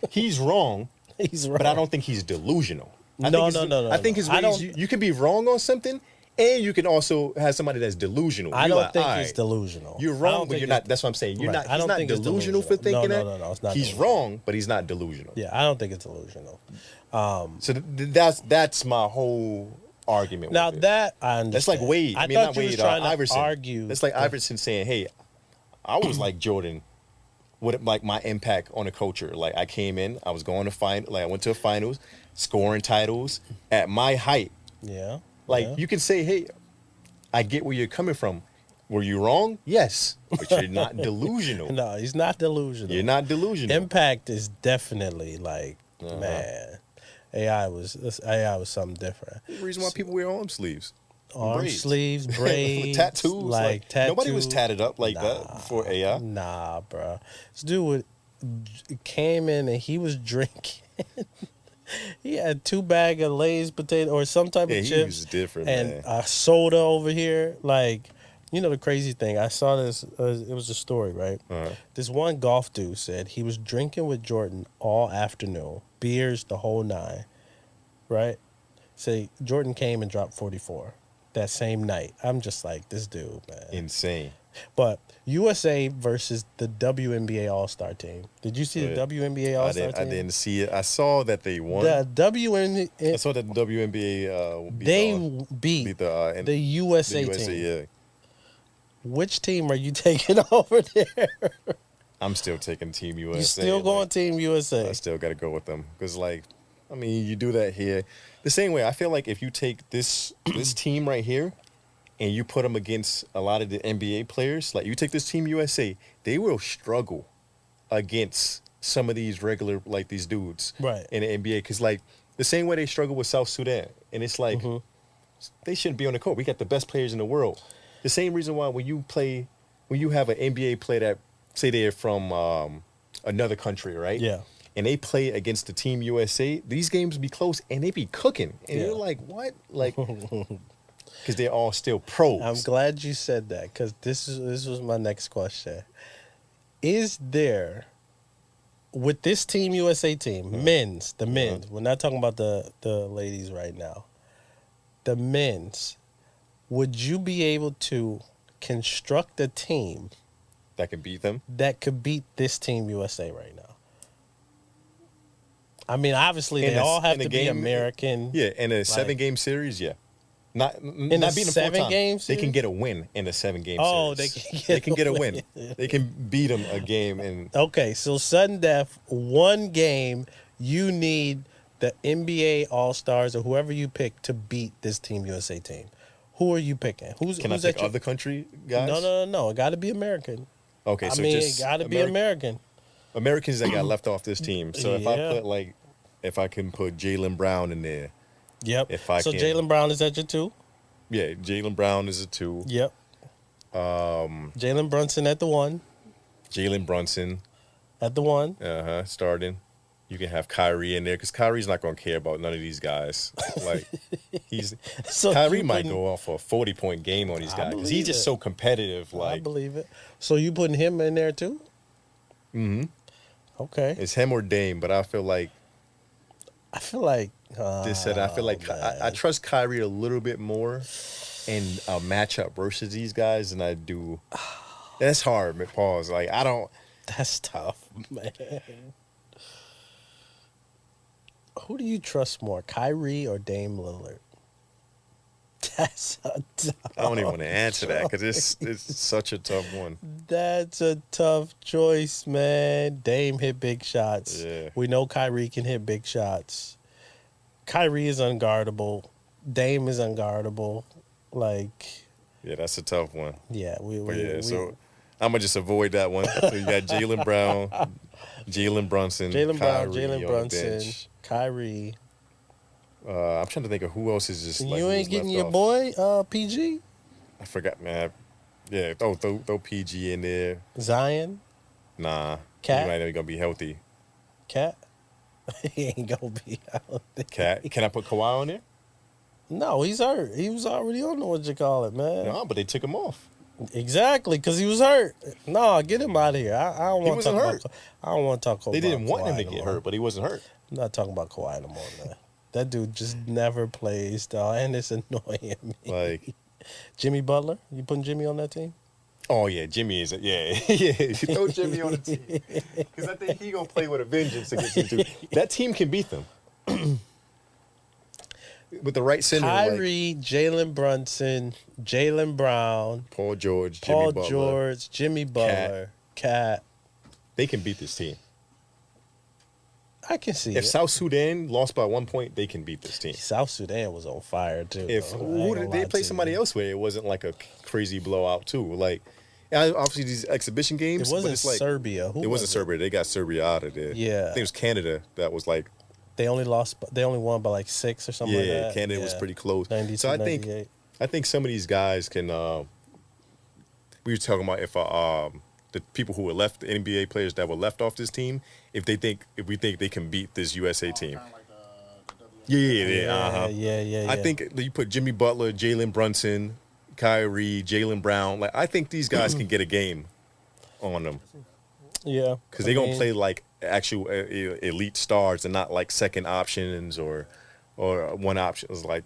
He's wrong, He's wrong. but I don't think he's delusional. I No, think no, his- no, no, I think no. his I ways, don't- you can be wrong on something, and you can also have somebody that's delusional. I You're don't like, think all he's right, delusional. You're I wrong, don't but think you're it's- not. That's what I'm saying. You're Right. not. I He's don't not think it's delusional for delusional. thinking No, that. no, no, it's not He's delusional. wrong, but he's not delusional. Yeah, I don't think it's delusional. So that's my whole argument. Now with it. that I understand. That's like Wade. I I mean, thought not you was Wade. trying to Iverson. argue. That's like Iverson saying, "Hey, I was like Jordan. What like my impact on the culture? Like I came in, I was going to I went to a finals, scoring titles at my height. Yeah. Like yeah. you can say, hey, I get where you're coming from. Were you wrong? Yes, but you're not delusional. No, he's not delusional. You're not delusional. Impact is definitely like, Uh-huh. man, AI was something different. The reason why people wear arm sleeves. Arm Braids. sleeves, braids, tattoos. like tattoos. Nobody was tatted up like that before AI. Nah, bro. This dude came in and he was drinking. He had 2 bags of Lay's potato or some type Yeah, of he chips was different, and man. a soda over here. Like, you know the crazy thing. I saw this. It was a story, right? Uh-huh. This one golf dude said he was drinking with Jordan all afternoon, beers the whole 9, right? Say Jordan came and dropped 44 that same night. I'm just like, this dude, man. Insane. But USA versus the WNBA All Star team. Did you see the Yeah. WNBA All I Star team? didn't see it. I saw that they won. The I WNBA saw that the WNBA they beat beat the the USA, USA. team. Yeah, Which team are you taking over there? I'm still taking Team USA. You still going like, Team USA? I still got to go with them because, like, I mean, you do that here the same way. I feel like if you take this team right here and you put them against a lot of the NBA players, like you take this Team USA, they will struggle against some of these regular like these dudes Right. in the NBA because like the same way they struggle with South Sudan, and it's like they shouldn't be on the court. We got the best players in the world. The same reason why when you have an NBA player that say they're from another country, right? Yeah. And they play against the Team USA, these games be close and they be cooking. And Yeah. you're like, what? Like, because they're all still pros. I'm glad you said that because this was my next question. Is there with this Team USA team, the men's, we're not talking about the ladies right now. The men's, would you be able to construct a team that can beat them. that could beat this Team USA right now? I mean, obviously In they a- all have in a to be game- American. Yeah, in a 7-game series, yeah. Not a beating them 7-game 4 times. They can series? get a win in a 7-game Oh, series. they can get They can a get a win. win. They can beat them a game and Okay, so sudden death, one game, you need the NBA All Stars or whoever you pick to beat this Team USA team. Who are you picking? Who's can I who's pick at your- other country guys? No. It got to be American. Okay, I so mean, just it got to be Ameri- American. Americans that got left off this team. So if I Yeah. if I can put Jaylen Brown in there, Yep. If I so can- Jaylen Brown is at your 2. yeah, Jaylen Brown is a 2. Yep. Jalen Brunson at the 1. Jalen Brunson, At the 1. starting. You can have Kyrie in there because Kyrie's not going to care about none of these guys. Like he's So Kyrie you might putting- go off for a 40-point game on these guys because he's believe just it. so competitive. I Like believe it. So you putting him in there too? Mm-hmm. Okay. it's him or Dame, but I feel like I feel like this said. I feel like man. I trust Kyrie a little bit more in a matchup versus these guys than I do. That's hard. But pause. Like I don't. That's tough, man. Who do you trust more, Kyrie or Dame Lillard? That's a tough. I don't even want to answer that because it's such a tough one. That's a tough choice, man. Dame hit big shots. Yeah. We know Kyrie can hit big shots. Kyrie is unguardable. Dame is unguardable. Like, Yeah, that's a tough one. yeah, But yeah, so I'm gonna just avoid that one. So you got Jaylen Brown, Jalen Brunson, Jaylen Brown, Kyrie Jalen on the Brunson, bench. Kyrie. I'm trying to think of who else is just. Like, You who's ain't getting left your off. boy PG I forgot, man. Yeah, throw PG in there. Zion Nah, Cat? he might not be gonna be healthy. Cat. He ain't gonna be out there. Can I put Kawhi on there? No, he's hurt. He was already on what you call it, man. No, but they took him off. Exactly, because he was hurt. No, get him out of here. I don't want to talk wasn't hurt. about. I don't want to talk about. They didn't want him Kawhi to no get more. hurt, but he wasn't hurt. I'm not talking about Kawhi no more, man. That dude just never plays, dog, and it's annoying me. Like, Jimmy Butler, you putting Jimmy on that team? oh yeah, Jimmy is yeah. You throw Jimmy on the team because I think he gonna play with a vengeance against them too. That team can beat them with the right center. Kyrie, Jalen Brunson, Jalen Brown, Paul George, Paul Jimmy Butler. George, Jimmy Butler, Cat. They can beat this team. I can see If it. South Sudan lost by 1 point, they can beat this team. South Sudan was on fire too. If though. I who ain't did gonna they lie play to somebody you. else where it wasn't like a crazy blowout too? Like, yeah, obviously these exhibition games. It wasn't but it's like, Serbia. Who It wasn't was Serbia. They got Serbia out of there. Yeah. I think it was Canada that was like, They only lost. They only won by like 6 or something like yeah, that. Canada was Yeah. pretty close. 92, So I 98. think some of these guys can. We were talking about if the people who were left, the NBA players that were left off this team, if we think they can beat this USA team. Kind of like the Yeah. Uh-huh. Yeah. I think you put Jimmy Butler, Jalen Brunson, Kyrie, Jalen Brown. Like I think these guys can get a game on them Yeah, because they're gonna play like actual elite stars and not like second options or one option. It's like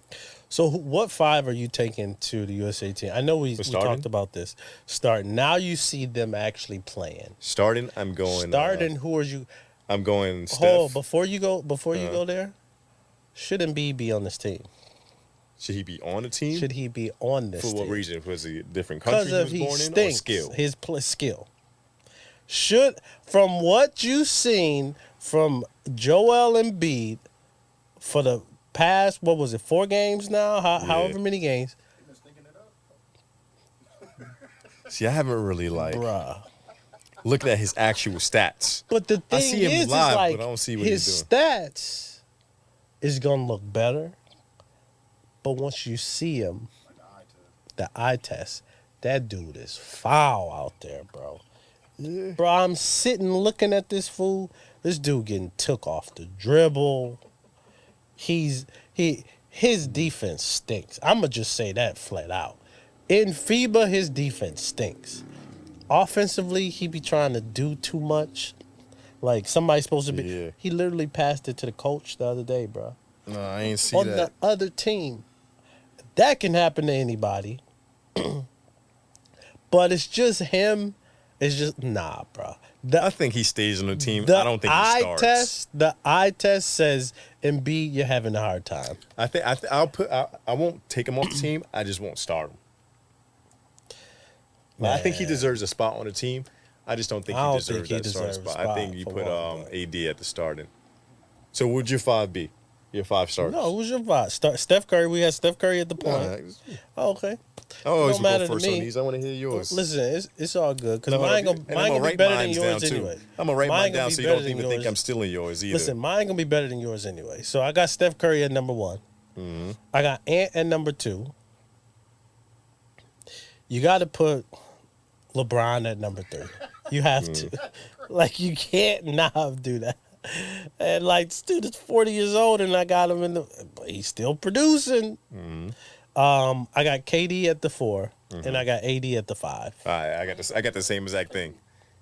So, what 5 are you taking to the USA team? I know we starting? talked about this. Starting now, you see them actually playing. starting. I'm going. Starting, who are you? I'm going. Steph. Oh, before you go there, should Embiid be on this team? Should he be on the team? Should he be on this For team? what reason? Was it a different country Because he of was he born in or stinks. skill? His skill. Should, from what you've seen from Joel Embiid for the past, what was it, 4 games now? However many games, He been stinking it up. See, I haven't really like bruh. looked at his actual stats. But the I thing see him is live, like but I don't see what his he's doing. stats is gonna look better. But once you see him, Like the eye test. the eye test, that dude is foul out there, bro. Yeah. Bro, I'm sitting looking at this fool. This dude getting took off the dribble. His defense stinks. I'ma just say that flat out. In FIBA, his defense stinks. Offensively, he be trying to do too much. Like somebody's supposed to be. Yeah. He literally passed it to the coach the other day, bro. No, I ain't see On the other team, that can happen to anybody. But it's just him. It's just nah, bro. I think he stays on the team. I don't think he starts. The eye test says Embiid, you're having a hard time. I won't take him off the team. I just won't start him. I think he Man. deserves a spot on the team. I just don't think I he don't deserves think he that starting deserves a spot. I think spot you for put one, but- AD at the starting. So would your 5 be? Your 5 starters? No, who's your vibe? Steph Curry. We had Steph Curry at the point. Nah, Oh, okay. I always Don't matter go to first on me. these. I want to hear yours. Listen, it's all good because No, mine and gonna I'm be write better than mines yours down, too. anyway. I'm gonna write mine gonna down be so you better don't than even think yours. I'm stealing yours either. Listen, mine gonna be better than yours anyway. So I got Steph Curry at number 1. Mm-hmm. I got Ant at number 2. You got to put LeBron at number 3. You have to. Like you can't not do that. And like this dude is 40 years old, and I got him in the. But he's still producing. Mm-hmm. I got KD at the 4, and I got AD at the 5. All right, I got this. I got the same exact thing.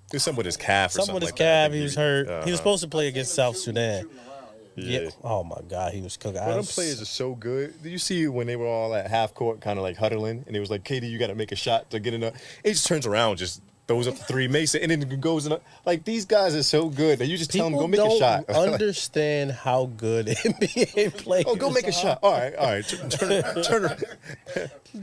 It was something with his calf or Something something with his like that. I calf, think he was hurt. He was uh-huh. supposed to play against South Sudan. Shooting around, Yeah. Yeah. Oh my God, he was cooking. But them players are so good. Did you see when they were all at half court, kind of like huddling, and it was like, "KD, you got to make a shot to get in." It just turns around, just throws up the 3, makes it, and then goes in. Like these guys are so good that you just tell them go make a shot. Don't understand how good NBA players. Oh, go make a are. shot. All right. Turn around.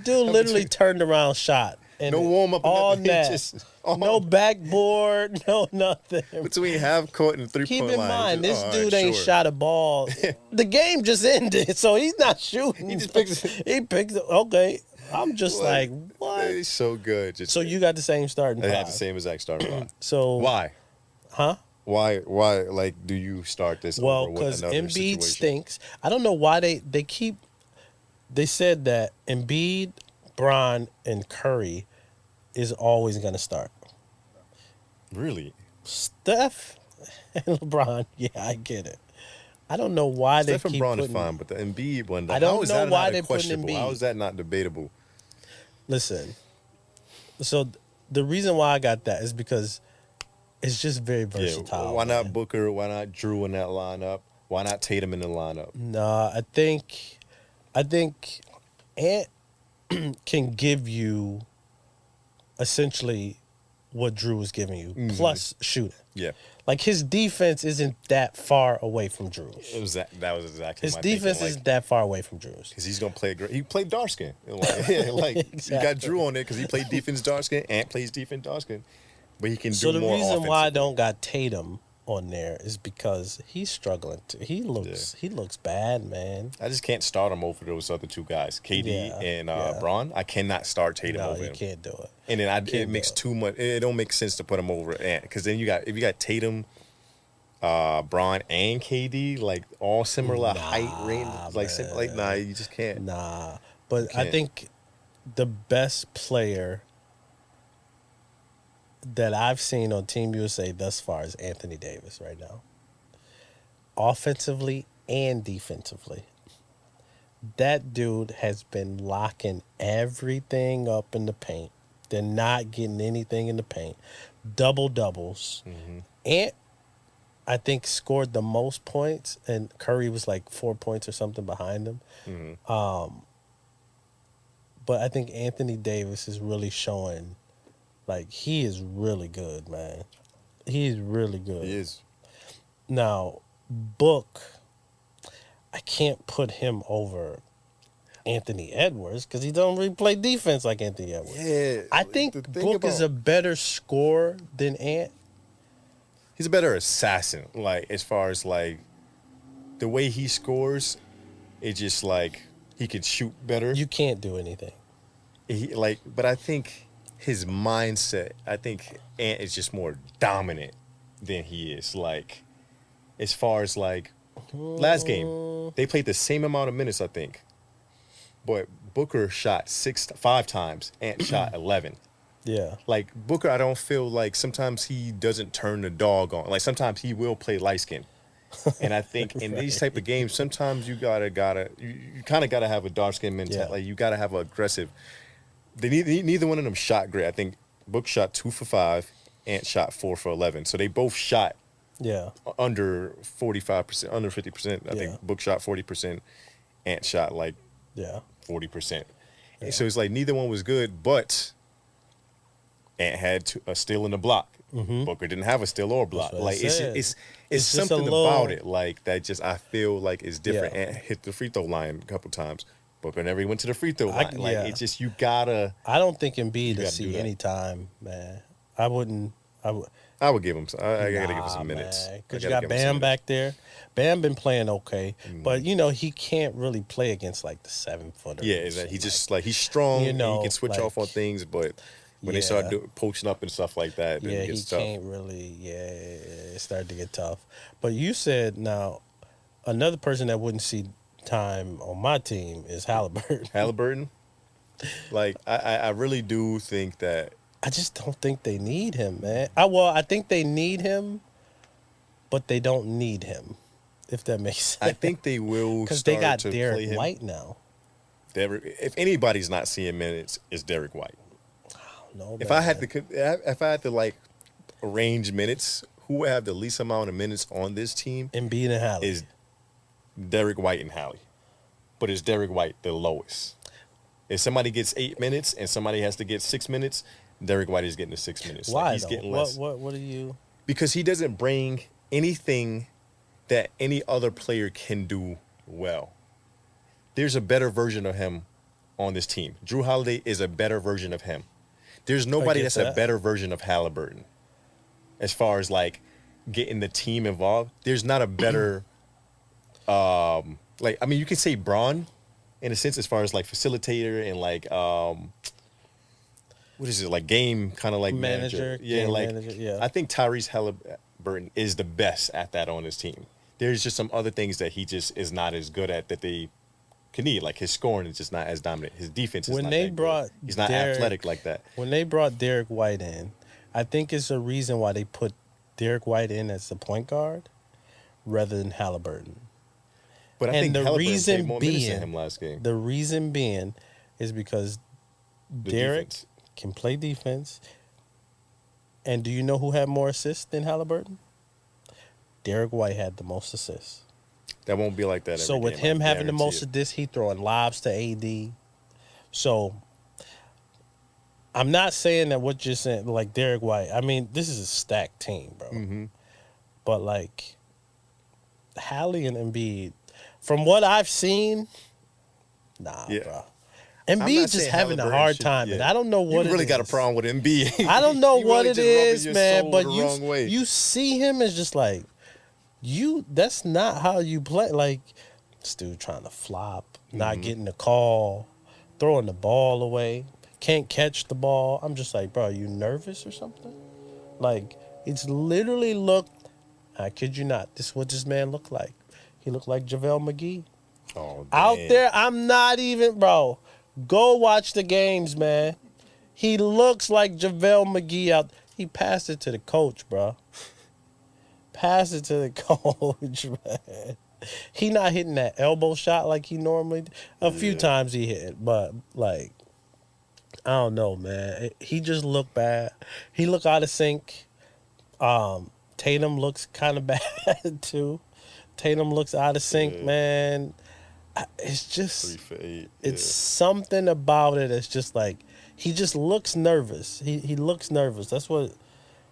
Dude literally turned around, shot. And No warm up. all He net. just- No backboard. No nothing. between half court and 3-point Keep line. in mind, this Just, all dude right, ain't sure. shot a ball. The game just ended, so he's not shooting. He just picks it. He picked it. Okay, I'm just like, what? He's so good. Just, So you got the same starting they five. had the same exact starting line. So Why? Huh? Why? Like, do you start this? Well, over with because another Embiid situation? stinks. I don't know why they keep. They said that Embiid, Bron, and Curry is always going to start. Really? Steph and LeBron, yeah, I get it. I don't know why they Stephen keep Brown is putting. fine, but the Embiid one, like, I don't how is know that why not they putting questionable? How Embiid. is that not debatable? Listen, so the reason why I got that is because it's just very Yeah, versatile. why not man. Booker? Why not Drew in that lineup? Why not Tatum in the lineup? Nah, I think Ant can give you essentially what Drew was giving you, plus shooting. Yeah, Like his defense isn't that far away from Drew's. that was exactly His my defense thinking. isn't that far away from Drew's. Because he's gonna play great. He played dark skin. Like, yeah, like you got Exactly. Drew on there because he played defense dark skin. Ant plays defense dark skin, but he can So do the more. reason why I offensively. don't got Tatum on there is because he's struggling. He looks bad, man. I just can't start him over those other two guys, KD Yeah, and yeah. Braun. I cannot start Tatum No, over you him. can't do it. And then it Can't makes do it. too much. It don't make sense to put him over Ant because then if you got Tatum, Braun, and KD like all similar height range, nah, you just can't. Nah, but I can't. think the best player that I've seen on Team USA thus far is Anthony Davis right now. Offensively and defensively. That dude has been locking everything up in the paint. They're not getting anything in the paint. Double doubles. And I think scored the most points, and Curry was like 4 points or something behind him. But I think Anthony Davis is really showing, like, he is really good, man. He's really good. He is. Now, Book, I can't put him over Anthony Edwards because he don't really play defense like Anthony Edwards. Yeah, I the think thing Book is about- a better scorer than Ant. He's a better assassin. Like as far as like the way he scores, it's just like he could shoot better. You can't do anything. But I think his mindset. I think Ant is just more dominant than he is. Like as far as like last game, they played the same amount of minutes. I think, but Booker shot 5 times. Ant shot 11. Yeah. Like Booker, I don't feel like sometimes he doesn't turn the dog on. Like sometimes he will play light skin. And I think in these type of games, sometimes you kind of gotta have a dark skin mentality. Yeah. Like you gotta have aggressive. Neither one of them shot great. I think Book shot 2 for 5, Ant shot 4 for 11. So they both shot Yeah. under 45%, under 50%. I Yeah. think Book shot 40%, Ant shot like Yeah. 40%. And so it's like neither one was good, but Ant had a steal in the block. Booker didn't have a steal or block. what I Like it's said. it's It's just a something little- about it like that. Just I feel like it's different. Yeah. Ant hit the free throw line a couple times. Booker never went to the free throw I- line. Like yeah. it's just you gotta. I don't think Embiid gotta to see do that. any time, man. I wouldn't. I would. I would give him. I gotta give him some Nah, minutes. man, I 'cause you gotta got give him some Bam minutes. back there. Bam been playing okay, but you know he can't really play against like the 7-footer. Yeah, is that he just like he's strong. You and know, he can switch off on like- things, but when they Yeah. start poaching up and stuff like that, then Yeah, it he gets tough. can't really. Yeah, it started to get tough. But you said now another person that wouldn't see time on my team is Halliburton. Halliburton, like I really do think that I just don't think they need him, man. I think they need him, but they don't need him. If that makes sense. I think they will because they got to play Derek him. White now. If anybody's not seeing minutes, it's Derek White. No, If I had to like arrange minutes, who would have the least amount of minutes on this team Embiid and Hallie. is Derek White and Hallie. But is Derek White the lowest? If somebody gets 8 minutes and somebody has to get 6 minutes, Derek White is getting the 6 minutes. Why Like, he's though? getting less. What are you? Because he doesn't bring anything that any other player can do well. There's a better version of him on this team. Drew Holiday is a better version of him. There's nobody get that's a that. better version of Halliburton. As far as like getting the team involved, there's not a better like I mean you can say Braun in a sense as far as like facilitator and like what is it like game kind of like manager. Yeah, game like manager, yeah. I think Tyrese Halliburton is the best at that on his team. There's just some other things that he just is not as good at that they can need. Like his scoring is just not as dominant. His defense is When not they that brought good. He's not Derek- athletic like that. When they brought Derek White in, I think it's a reason why they put Derek White in as the point guard rather than Halliburton. But I And think the Halliburton reason played more minutes being- than him last game. The reason being is because The Derek defense. can play defense. And do you know who had more assists than Halliburton? Derek White had the most assists. That won't be like that every So with game, I him having the guarantee most it. of this, he throwing lobs to AD. So I'm not saying that what you're saying, like Derek White. I mean, this is a stacked team, bro. Mm-hmm. But like Hallie and Embiid, from what I've seen, nah, Yeah. bro. I'm Embiid not just saying having a Halliburton hard should- time, and yeah. I don't know what You really it got a is. problem with Embiid. I don't know You what really it just rubbing is, your man. soul But the wrong way. you see him as just like that's not how you play. Like this dude trying to flop, not Mm-hmm. getting the call, throwing the ball away, can't catch the ball. I'm just like, bro, you nervous or something? Like it's literally looked. I kid you not. This is what this man looked like. He looked like JaVale McGee. Oh, Out damn. there, I'm not even, bro. Go watch the games, man. He looks like JaVale McGee out. He passed it to the coach, bro. Pass it to the coach, man. He not hitting that elbow shot like he normally. A few Yeah. times he hit, but like, I don't know, man. He just looked bad. He looked out of sync. Tatum looks kind of bad too. Tatum looks out of sync, Yeah. man. It's just 3 for 8. it's something about it that's just like he just looks nervous. He looks nervous. That's what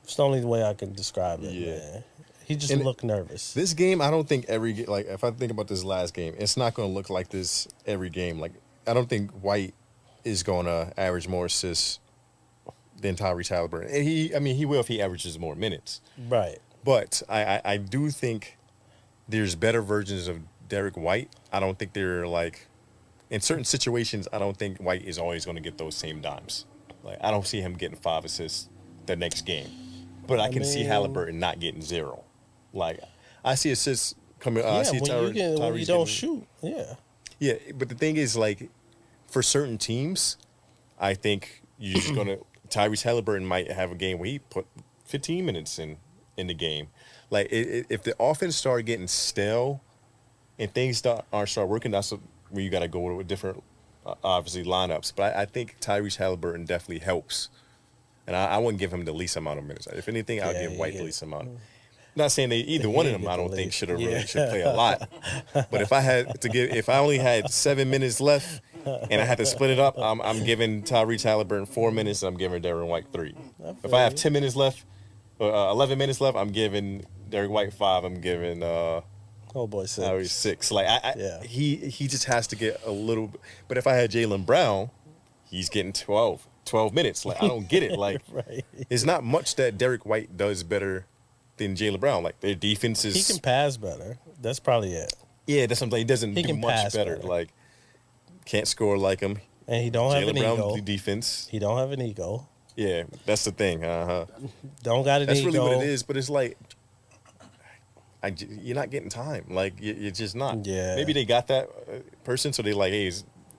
it's the only way I can describe it, Yeah. man. He just And looked nervous. This game, I don't think like if I think about this last game, it's not going to look like this every game. Like I don't think White is going to average more assists than Tyrese Halliburton. And he will if he averages more minutes. Right. But I do think there's better versions of Derek White. I don't think they're like in certain situations. I don't think White is always going to get those same dimes. Like I don't see him getting 5 assists the next game. But I can see mean- Halliburton not getting 0. Like I see assists coming. I Yeah, see when you Tyrese don't getting- shoot. Yeah. Yeah, but the thing is, like, for certain teams, I think you're just gonna Tyrese Halliburton might have a game where he put 15 minutes in the game. Like, if the offense start getting stale and things aren't start working, that's where you got to go with different, obviously lineups. But I think Tyrese Halliburton definitely helps, and I wouldn't give him the least amount of minutes. If anything, I'll Yeah, give he White the get- least amount. Not saying they either one of them get I the don't think least. should have Yeah. really should play a lot. But if I only had 7 minutes left and I had to split it up, I'm giving Tyrese Halliburton 4 minutes and I'm giving Derek White 3. If I have 10 minutes left, 11 minutes left, I'm giving Derek White 5. I'm giving Oh boy, Tyrese six. 6. Like Yeah. he just has to get a little. But if I had Jaylen Brown, he's getting 12 minutes. Like I don't get it. Like Right. it's not much that Derek White does better than Jaylen Brown. Like their defense is. He can pass better. That's probably it. Yeah, that's something he doesn't He do can much pass better. better. Like can't score like him. And he don't have Jaylen an Brown ego. do defense. He don't have an ego. Yeah, that's the thing. Don't got an That's ego. really what it is. But it's like. You're not getting time. Like you're just not. Yeah. Maybe they got that person, so they like, hey,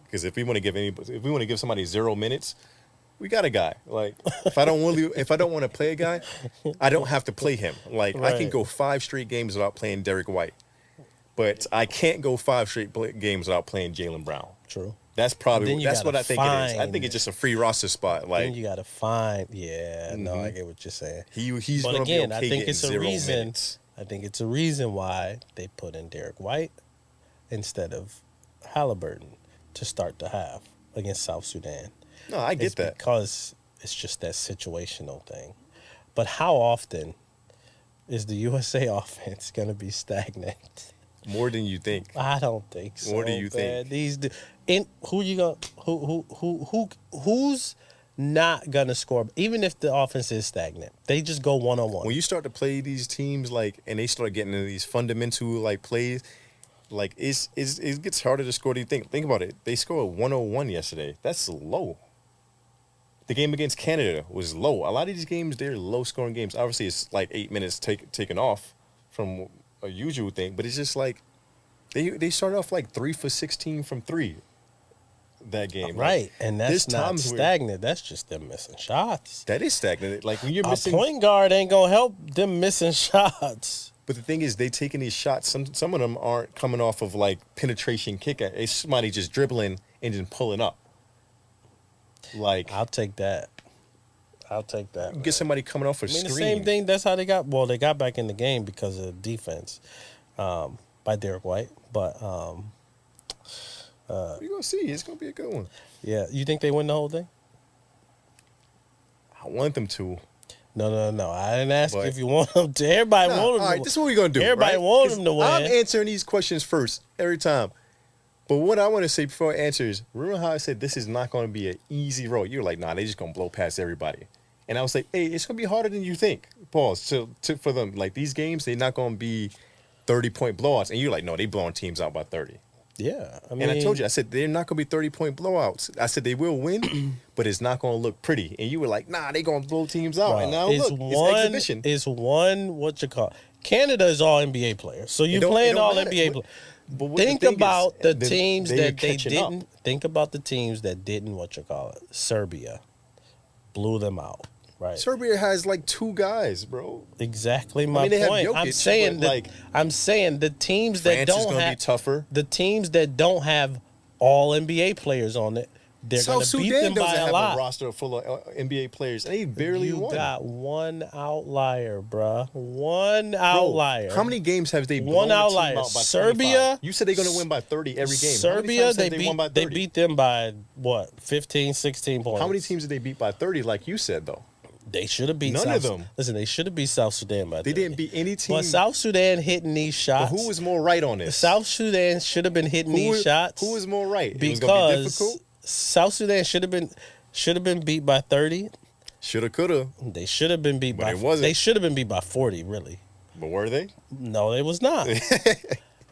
because if we want to give somebody 0 minutes, we got a guy. Like if I don't want to play a guy, I don't have to play him. Like I can Right. go 5 straight games without playing Derek White, but I can't go 5 straight games without playing Jaylen Brown. True. That's Then probably you that's what gotta I think it is. I find- think it's just a free roster spot. Like Then you gotta find. Yeah. No, I get what you're saying. he's But gonna again, be okay I think getting it's a 0 reason. minutes. I think it's a reason why they put in Derek White instead of Halliburton to start the half against South Sudan. No, I get It's that. because it's just that situational thing. But how often is the USA offense going to be stagnant? More than you think. I don't think so. What do you man. think? Who's not gonna score? Even if the offense is stagnant, they just go one on When one. you start to play these teams and they start getting into these fundamental plays, it gets harder to score than you think. Think about it. They scored 101 yesterday. That's low. The game against Canada was low. A lot of these games, they're low scoring games. Obviously, it's like 8 minutes taken off from a usual thing, but it's just like they started off like 3 for 16 from 3 that game. Right, and there's that's not times where- stagnant. That's just them missing shots. That is stagnant. Like when you're A missing. point guard ain't gonna help them missing shots. But the thing is, they taking these shots. Some of them aren't coming off of like penetration kick. It's somebody just dribbling and then pulling up. Like I'll take that. I'll take that. you get somebody coming off a I mean, screen. the same thing. That's how they got. Well, they got back in the game because of defense by Derek White. But You're gonna see. It's gonna be a good one. yeah, you think they win the whole thing? I want them to. No. I didn't ask But- if you want them to. Everybody Nah, want them all to. right, this is what we're gonna do. Everybody right? want 'Cause them to win. I'm answering these questions first every time. But what I want to say before I answer is, remember how I said this is not going to be an easy road? You're like, nah, they just gonna blow past everybody. And I was like, hey, it's gonna be harder than you think. Pause. For them, like these games, they're not gonna be 30-point blowouts. And you're like, no, they blowing teams out by 30. Yeah, I mean, And I told you, I said they're not gonna be 30-point blowouts. I said they will win, but it's not gonna look pretty. And you were like, nah, they gonna blow teams out. bro, And now it's look, one. it's exhibition. It's one. What you call? Canada is all NBA players. So you don't- it playing don't all matter. NBA But- players. but what the Think thing is, about the they're teams that they catching up. didn't. Think about the teams that didn't. What you call it? Serbia blew them out. Right. Serbia has like 2 guys, bro. Exactly my mean, they have point. I'm Jokic, saying but, that. like, I'm saying the teams that France is don't gonna be have tougher. the teams that don't have all NBA players on it, they're going South to beat Sudan them doesn't by a have lot. a roster full of NBA players, and they barely You won. got one outlier, bruh. One Bro, outlier. How many games have they blown One a team outlier. out by Serbia- 25? You said they're going to win by 30 every game. How many Serbia, times they have won by beat they 30? beat them by what? 15, 16 points. How many teams did they beat by 30? Like you said, though, They should have beat None South, of them. Listen, they should have beat South Sudan by they 30. didn't beat any team. But South Sudan hitting these But shots. who was more right on this? South Sudan should have been hitting these shots. Who was more right? It was going to be because difficult. South Sudan should have been beat by 30. Shoulda, coulda. They should have been beat But by. it wasn't. They should have been beat by 40. Really, But were they? no, it was not.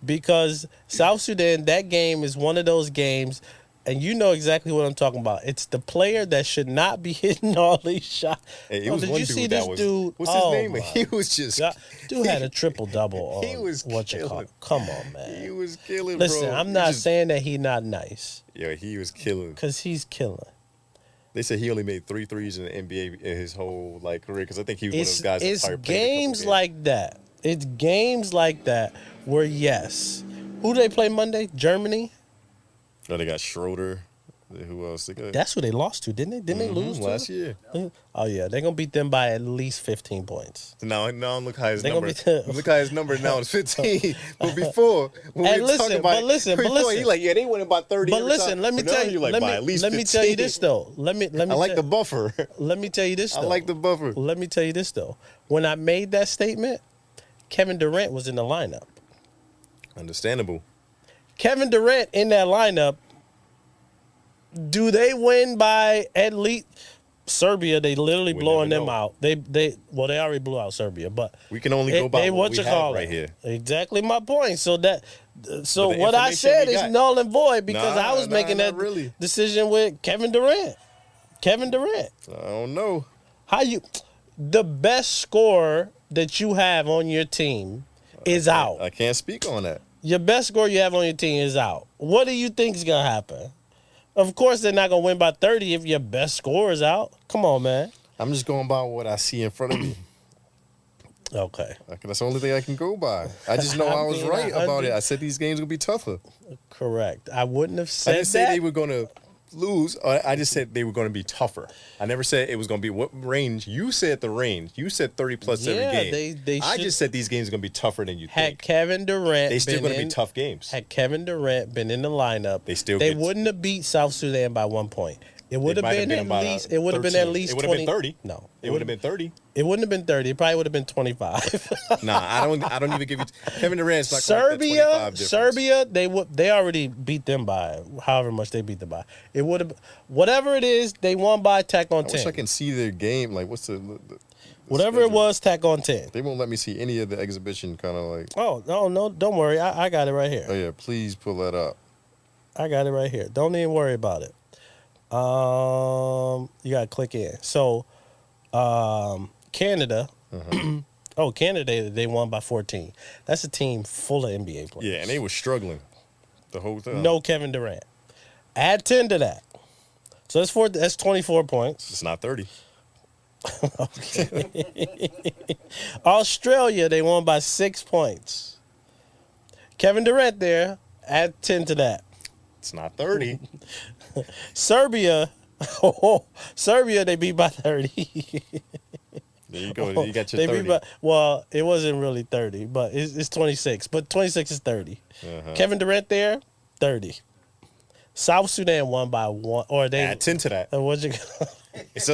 Because South Sudan, that game is one of those games, and you know exactly what I'm talking about. It's the player that should not be hitting all these shots. Hey, it Oh, was did one you dude see that this was. dude? What's his Oh, name? my He was just. God. Dude had a triple double. He was what you call killing. it. Come on, man. He was killing, Listen, bro. I'm He not just- saying that he not nice, Yeah, he was killing. because he's killing. They said he only made 3 threes in the NBA in his whole like career because I think he was one of It's those guys. it's that probably played a couple games like that. It's games like that where, yes. Who do they play Monday? Germany? Oh, they got Schroeder. Who else? They got That's who they lost to, didn't they? Didn't they lose to last them? year. Oh yeah, they're gonna beat them by at least 15 points. Now look how his They gonna number. be- Look how his number now is 15. But before, when Hey, we were listen, talking about, but listen, before, he like, yeah, they went about 30. But every listen, time. let me But tell now you. you're like, let by me at least let me 15. tell you this though. Let me. I like tell- the buffer. Let me tell you this I though. like the buffer. Let me tell you this though. When I made that statement, Kevin Durant was in the lineup. Understandable. Kevin Durant in that lineup. Do they win by at least Serbia? They literally We blowing never them know. out. They already blew out Serbia, but We can only go by what we have right here. Exactly my point. So But the what I information said we is got- null and void because Nah, I was nah, making not that really. decision with Kevin Durant. Kevin Durant. I don't know. How you the best scorer that you have on your team is out. I can't speak on that. Your best scorer you have on your team is out. What do you think is gonna happen? Of course they're not gonna win by 30 if your best scorer is out. Come on, man. I'm just going by what I see in front of me. Okay. That's the only thing I can go by. I just know I was mean, right I about it. under- I said these games would be tougher. Correct. I wouldn't have I said didn't say that. they were going to lose. I just said they were going to be tougher. I never said it was going to be what range. You said the range. You said 30 plus Yeah, every game. they I should- just said these games are going to be tougher than you had think. Kevin Durant They still been going to be in- tough games. Had Kevin Durant been in the lineup, They they wouldn't have beat South Sudan by 1 point. It would have might have been been about at least. It would have been at 13. least It would have 20. been 30. No, It would have been 30. It wouldn't have been 30. It probably would have been 25. Nah, I don't even give you. Kevin Durant's not going to make that 25 Serbia, difference. Serbia, they already beat them by however much they beat them by. It would have whatever it is they won by tack on I 10. wish I can see their game. Like, what's the Whatever it schedule? was, tack on 10. They won't let me see any of the exhibition kind of like. Oh no, don't worry. I got it right here. Oh yeah, please pull that up. I got it right here. Don't even worry about it. You gotta click in. So, Canada. Oh, Canada, they won by 14. That's a team full of NBA players. Yeah, and they were struggling the whole time. No Kevin Durant. Add 10 to that. So that's 24 points. It's not 30. Australia, they won by 6 points. Kevin Durant there, add 10 to that. It's not 30. Serbia, Serbia, they beat by 30. There you go. You got your They 30. beat by, well, it wasn't really 30, but it's 26. But 26 is 30. Kevin Durant there, 30. South Sudan won by 1, or they. Add 10 to that. What'd you? It's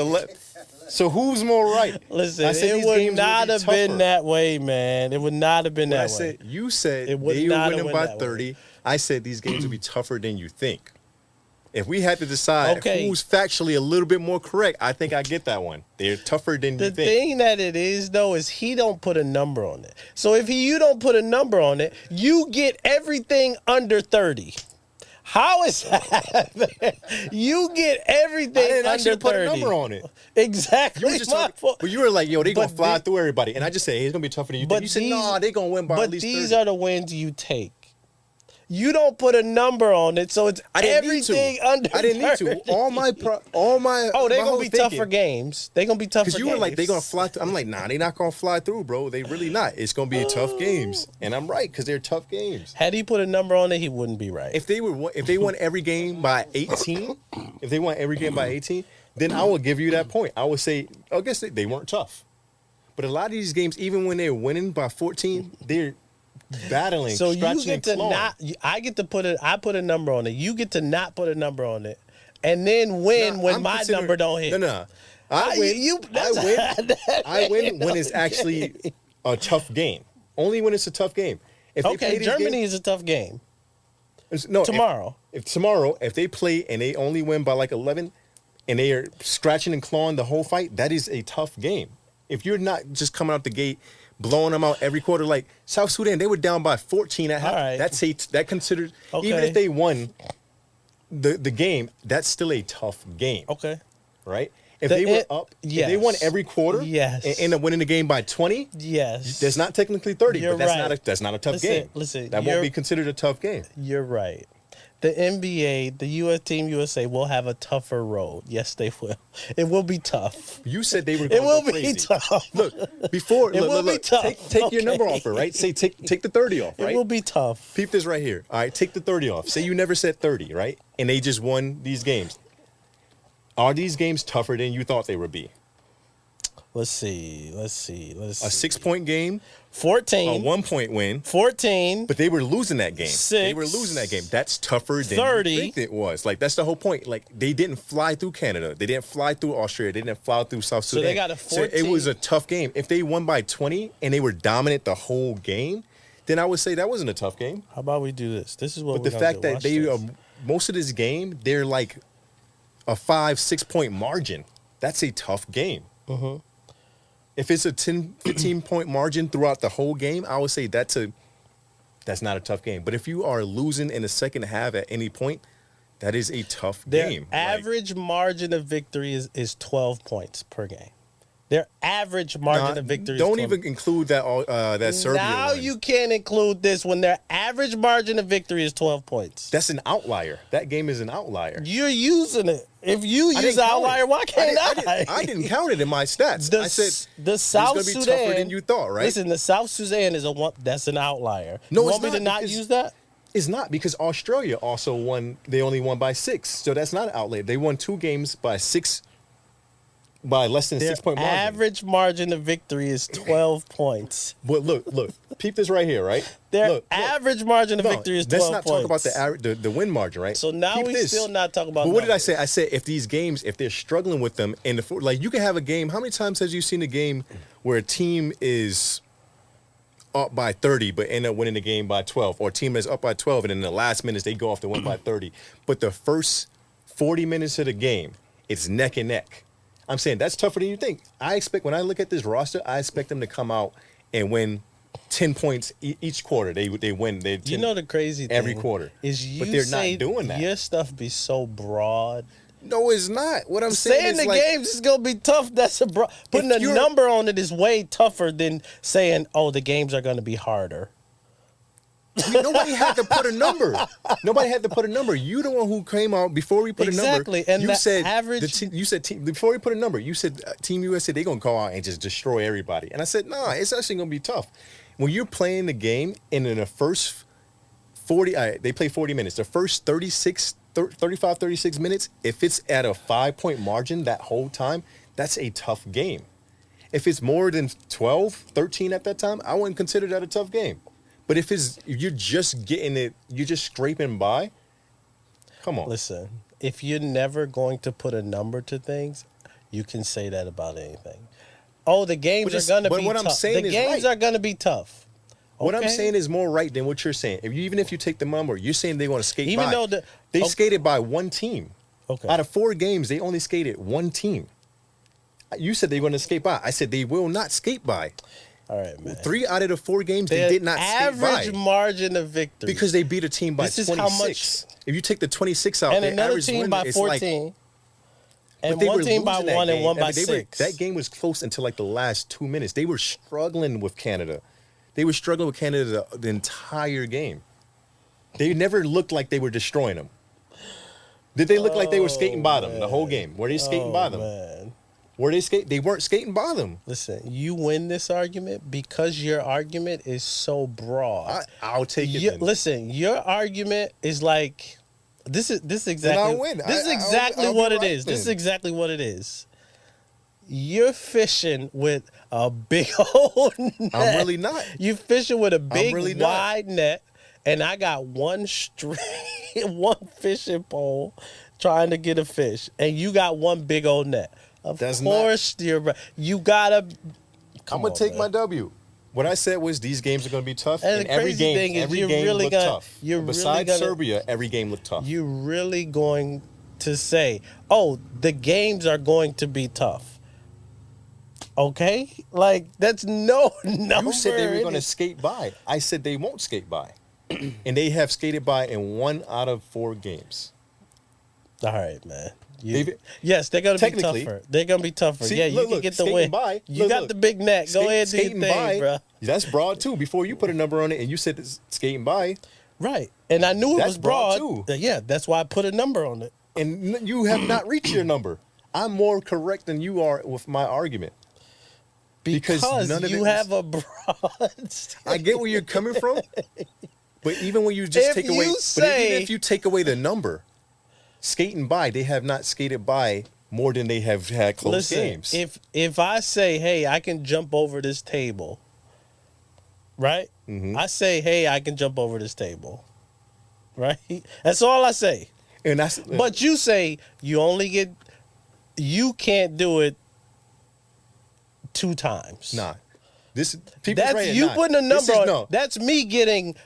so who's more right? Listen, I said it these would games not be have been tougher. that way, man. It would not have been When I that way. said you said It would they were not have winning went by that way. 30. I said these games would be tougher than you think. If we had to decide Okay. who's factually a little bit more correct, I think I get that one. They're tougher than The you think. thing that it is though is he don't put a number on it. So if you don't put a number on it, you get everything under 30. How is that? You get I everything didn't under actually 30. put a number on it. Exactly. You were just my talking, fault. but you were like, "Yo, they gonna But fly the- through everybody," and I just said, "Hey, it's gonna be tougher than you think." But You said, these- "Nah, they gonna win by But at least these 30." are the wins you take. You don't put a number on it, so it's I didn't everything need to. under. I didn't need to. 30. All my. Oh, they're my gonna whole be thinking- tougher games. They're gonna be tougher games. Because you were like, they gonna fly through. I'm like, nah, they not gonna fly through, bro. They really not. It's gonna be tough games, and I'm right because they're tough games. Had he put a number on it, he wouldn't be right. If they won every game by 18, if they won every game by 18, then I would give you that point. I would say, I guess they weren't tough. But a lot of these games, even when they're winning by 14, they're battling, So you scratching get and to clawing. not. I get to put it. I put a number on it. You get to not put a number on it, and then win Nah, when I'm my considering- number don't hit. No. I win when it's actually a tough game. Only when it's a tough game. If they play Okay, these Germany games- is a tough game no, tomorrow. If they play and they only win by like 11 and they are scratching and clawing the whole fight, that is a tough game. If you're not just coming out the gate blowing them out every quarter, like South Sudan, they were down by 14 at half. All right. That considered even Okay. if they won the game, that's still a tough game, Okay. right? If The- they were it- up, if they won yes. every quarter, Yes. and end up winning the game by 20, Yes. that's not technically 30, You're but that's right. not a tough Listen, game. listen, that you're- won't be considered a tough game. You're right. The NBA, the U.S. Team USA will have a tougher road. Yes, they will. It will be tough. You said they were going It will to go be crazy. tough. Look, before It will be tough. Take your number Okay. off it, right? Say take the 30 off, It right? will be tough. Peep this right here. All right, take the 30 off. Say you never said 30, right? And they just won these games. Are these games tougher than you thought they would be? Let's see. A 6-point game, 14. a 1-point win, 14. but they were losing that game. They 6, were losing that game. That's tougher than 30. you think it was. Like, that's the whole point. Like, they didn't fly through Canada. They didn't fly through Australia. They didn't fly through South So Sudan. they got a So it was 14. a tough game. If they won by 20 and they were dominant the whole game, then I would say that wasn't a tough game. How about we do this? This is what But we're the gonna fact do. that Watch they this. most of this game, they're like a 5-6 point margin. That's a tough game. Mm-hmm. If it's a 10, 15 point margin throughout the whole game, I would say that's not a tough game. But if you are losing in the second half at any point, that is a tough Their game. average margin of victory is 12 points per game. Their average margin of victory Don't is 12. even include that Serbia Now one. you can't include this when their average margin of victory is 12 points. That's an outlier. That game is an outlier. You're using it. If you I use didn't count outlier, it. why can't I didn't count it in my stats. The, I said the South it's gonna be Sudan tougher than you thought, right? Listen, the South Sudan is that's an outlier. No, you it's want me to not, not because- use that? It's not, because Australia also won. They only won by 6, so that's not an outlier. They won 2 games by less than Their 6-point margin. average margin of victory is 12 points. But look, peep this right here, right? Their Look. average margin of No, victory is 12 let's not points. talk about the win margin, right? So now Peep we this. still not talking about But what did I numbers. say? I said if these games, if they're struggling with them, and like you can have a game. How many times have you seen a game where a team is up by 30 but end up winning the game by 12, or a team is up by 12 and in the last minutes they go off to win by 30, but the first 40 minutes of the game it's neck and neck? I'm saying that's tougher than you think. I expect, when I look at this roster, I expect them to come out and win 10 points each quarter. They win. You know the crazy thing every quarter. is you But they're not say doing that. Your stuff be so broad. No, it's not. What I'm saying Saying is the like, games is gonna be tough. That's a putting a you're- number on it is way tougher than saying, "Oh, the games are gonna be harder." Nobody had to put a number. Nobody had to put a number. You the one who came out before we put a number. Exactly, and you the said average- you said before we put a number. You said Team USA they gonna go out and just destroy everybody. And I said nah, it's actually gonna be tough. When you're playing the game and in the first 40, they play 40 minutes. The first 35, 36 minutes, if it's at a 5-point margin that whole time, that's a tough game. If it's more than 12, 13 at that time, I wouldn't consider that a tough game. But if you're just getting it, you're just scraping by, come on. Listen, if you're never going to put a number to things, you can say that about anything. Oh, the games But are it's- going to but be what I'm tough. saying The is games right. are going to be tough. What I'm Okay? saying is more right than what you're saying. Even if you take the number, you're saying they're going to skate Even by. though they okay. skated by one team. Okay. Out of 4 games, they only skated one team. You said they were going to skate by. I said they will not skate by. All right, man. 3 out of the 4 games, they The did not skate by. average margin of victory. Because they beat a team by This is 26. how much- If you take the 26 out, and their another average team win by is 14. Like, and they one were team by losing that 1 and game. one by They 6. that game was close until like the last 2 minutes. They were struggling with Canada. They were struggling with Canada the entire game. They never looked like they were destroying them. Did they look like they were skating by them the whole game? Were they skating by them? Man. Were they skate? They weren't skating by them. Listen, you win this argument because your argument is so broad. I'll take it. Then. Listen, your argument is like this is exactly I'll win. this is I'll exactly be what it right is. This is then. exactly what it is. You're fishing with a big old net. I'm really not. You fishing with a big really not. wide net, and I got one one fishing pole trying to get a fish, and you got one big old net. Of That's not- course, you gotta. I'm gonna take my W. What I said was these games are gonna be tough, And and the every crazy game, thing is every you're game really looked gonna- tough. you're really Besides gonna- Serbia, every game looked tough. You really going to say, "Oh, the games are going to be tough"? Okay, like that's no number. You said they were in going to it. skate by. I said they won't skate by, and they have skated by in 1 out of 4 games. All right, man. They've- Yes, they're gonna be Technically- tougher. They're gonna be tougher. See, yeah, you look, can look, get the skating win. by. You Look, got look. the big net. Go ahead, do your Skating thing, by, bro. That's broad too. Before you put a number on it, and you said it's skating by, Right, and I knew it That's was broad. broad, too. Yeah, that's why I put a number on it. and you have not reached your number. I'm more correct than you are with my argument. Because Because none of you it have a broad. I get where you're coming from, but even when you just If take away, you but say- even if you take away the number, skating by, they have not skated by more than they have had close Listen, games. if I say, hey, I can jump over this table, right? Mm-hmm. I say, hey, I can jump over this table, right? That's all I say. And that's But you say you can't do it 2 times. nah. This people That's right you nah. putting a This number is- on. no. That's me getting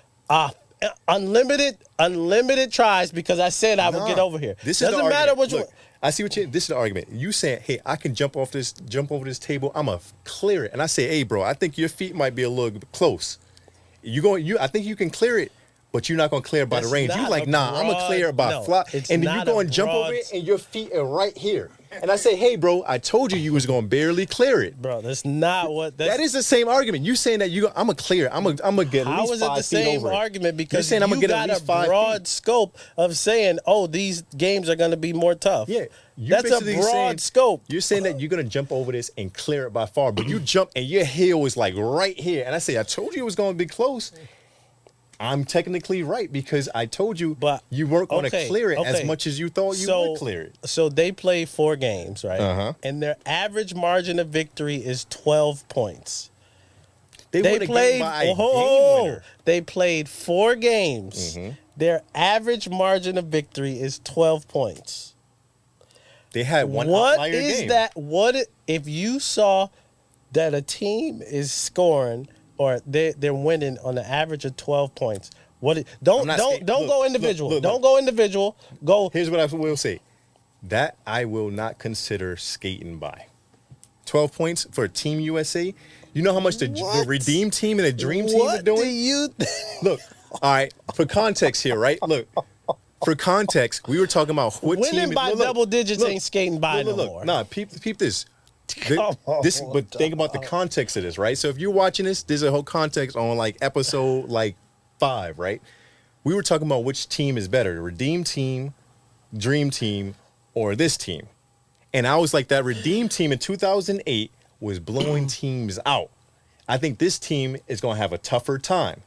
unlimited tries because I said I would Nah. get over here. This is Doesn't the matter argument. which Look, one. I see what you. This is the argument. You saying, "Hey, I can jump over this table. I'ma clear it." And I say, "Hey, bro, I think your feet might be a little close. I think you can clear it, but you're not gonna clear it by That's the range." You not like, a "Nah, I'm gonna broad- clear it by no, fly." it's And then you not go a and jump over broad- it, and your feet are right here. And I say, "Hey, bro, I told you was gonna barely clear it." Bro, that's not what. That's, That is the same argument. You saying that I'm gonna clear it. I'm gonna get at How least is it 5 the feet same over it. argument? Because You're saying I'm gonna you get at got least a 5 broad feet. scope of saying, "Oh, these games are going to be more tough." Yeah, you that's a basically broad saying- scope. You're saying that you're gonna jump over this and clear it by far, but you jump and your heel is like right here. And I say, I told you it was gonna be close. I'm technically right because I told you, But- you weren't gonna okay, clear it as okay. much as you thought you would clear it. So they play 4 games, right? Uh-huh. And their average margin of victory is 12 points. They They won a played. game by a oh, game winner. they played 4 games. Mm-hmm. Their average margin of victory is 12 points. They had one What outlier is game. that? If you saw that a team is scoring or they're winning on an average of 12 points? Don't I'm not don't saying- don't look, go look, individual. look, Don't look. go individual. Go. Here's what I will say. That I will not consider skating by. 12 points for Team USA. You know how much the What? Redeem team and the Dream team are What do doing? you? Look, all right, for context here, right? Look, for context, we were talking about what team. Winning by look, double digits ain't skating by look, no look. more. Nah, peep this. Come on, But think about the context of this, right? So if you're watching this, there's a whole context on like episode like 5, right? We were talking about which team is better, the Redeem Team, Dream Team, or this team. And I was like, that Redeem Team in 2008 was blowing teams out. I think this team is going to have a tougher time.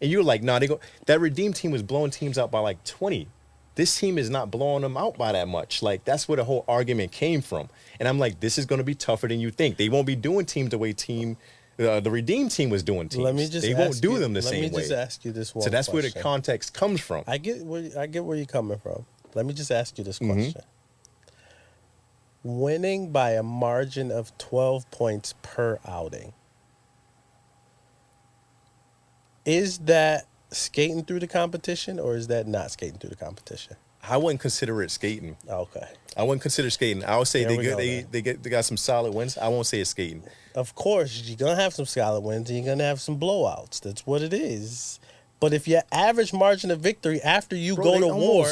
And you're like, nah, that Redeem Team was blowing teams out by like 20. This team is not blowing them out by that much. Like, that's where the whole argument came from. And I'm like, this is going to be tougher than you think. They won't be doing teams the way the Redeem Team was doing teams. They won't do them the same way. Let me just ask you this one. So that's question. where the context comes from. I get where you're coming from. Let me just ask you this question. Winning by a margin of 12 points per outing. Is that skating through the competition, or is that not skating through the competition? I wouldn't consider it skating. Okay. I wouldn't consider skating. I would say There they got some solid wins. I won't say it's skating. Of course, you're going to have some solid wins and you're going to have some blowouts. That's what it is. But if your average margin of victory after you go to war,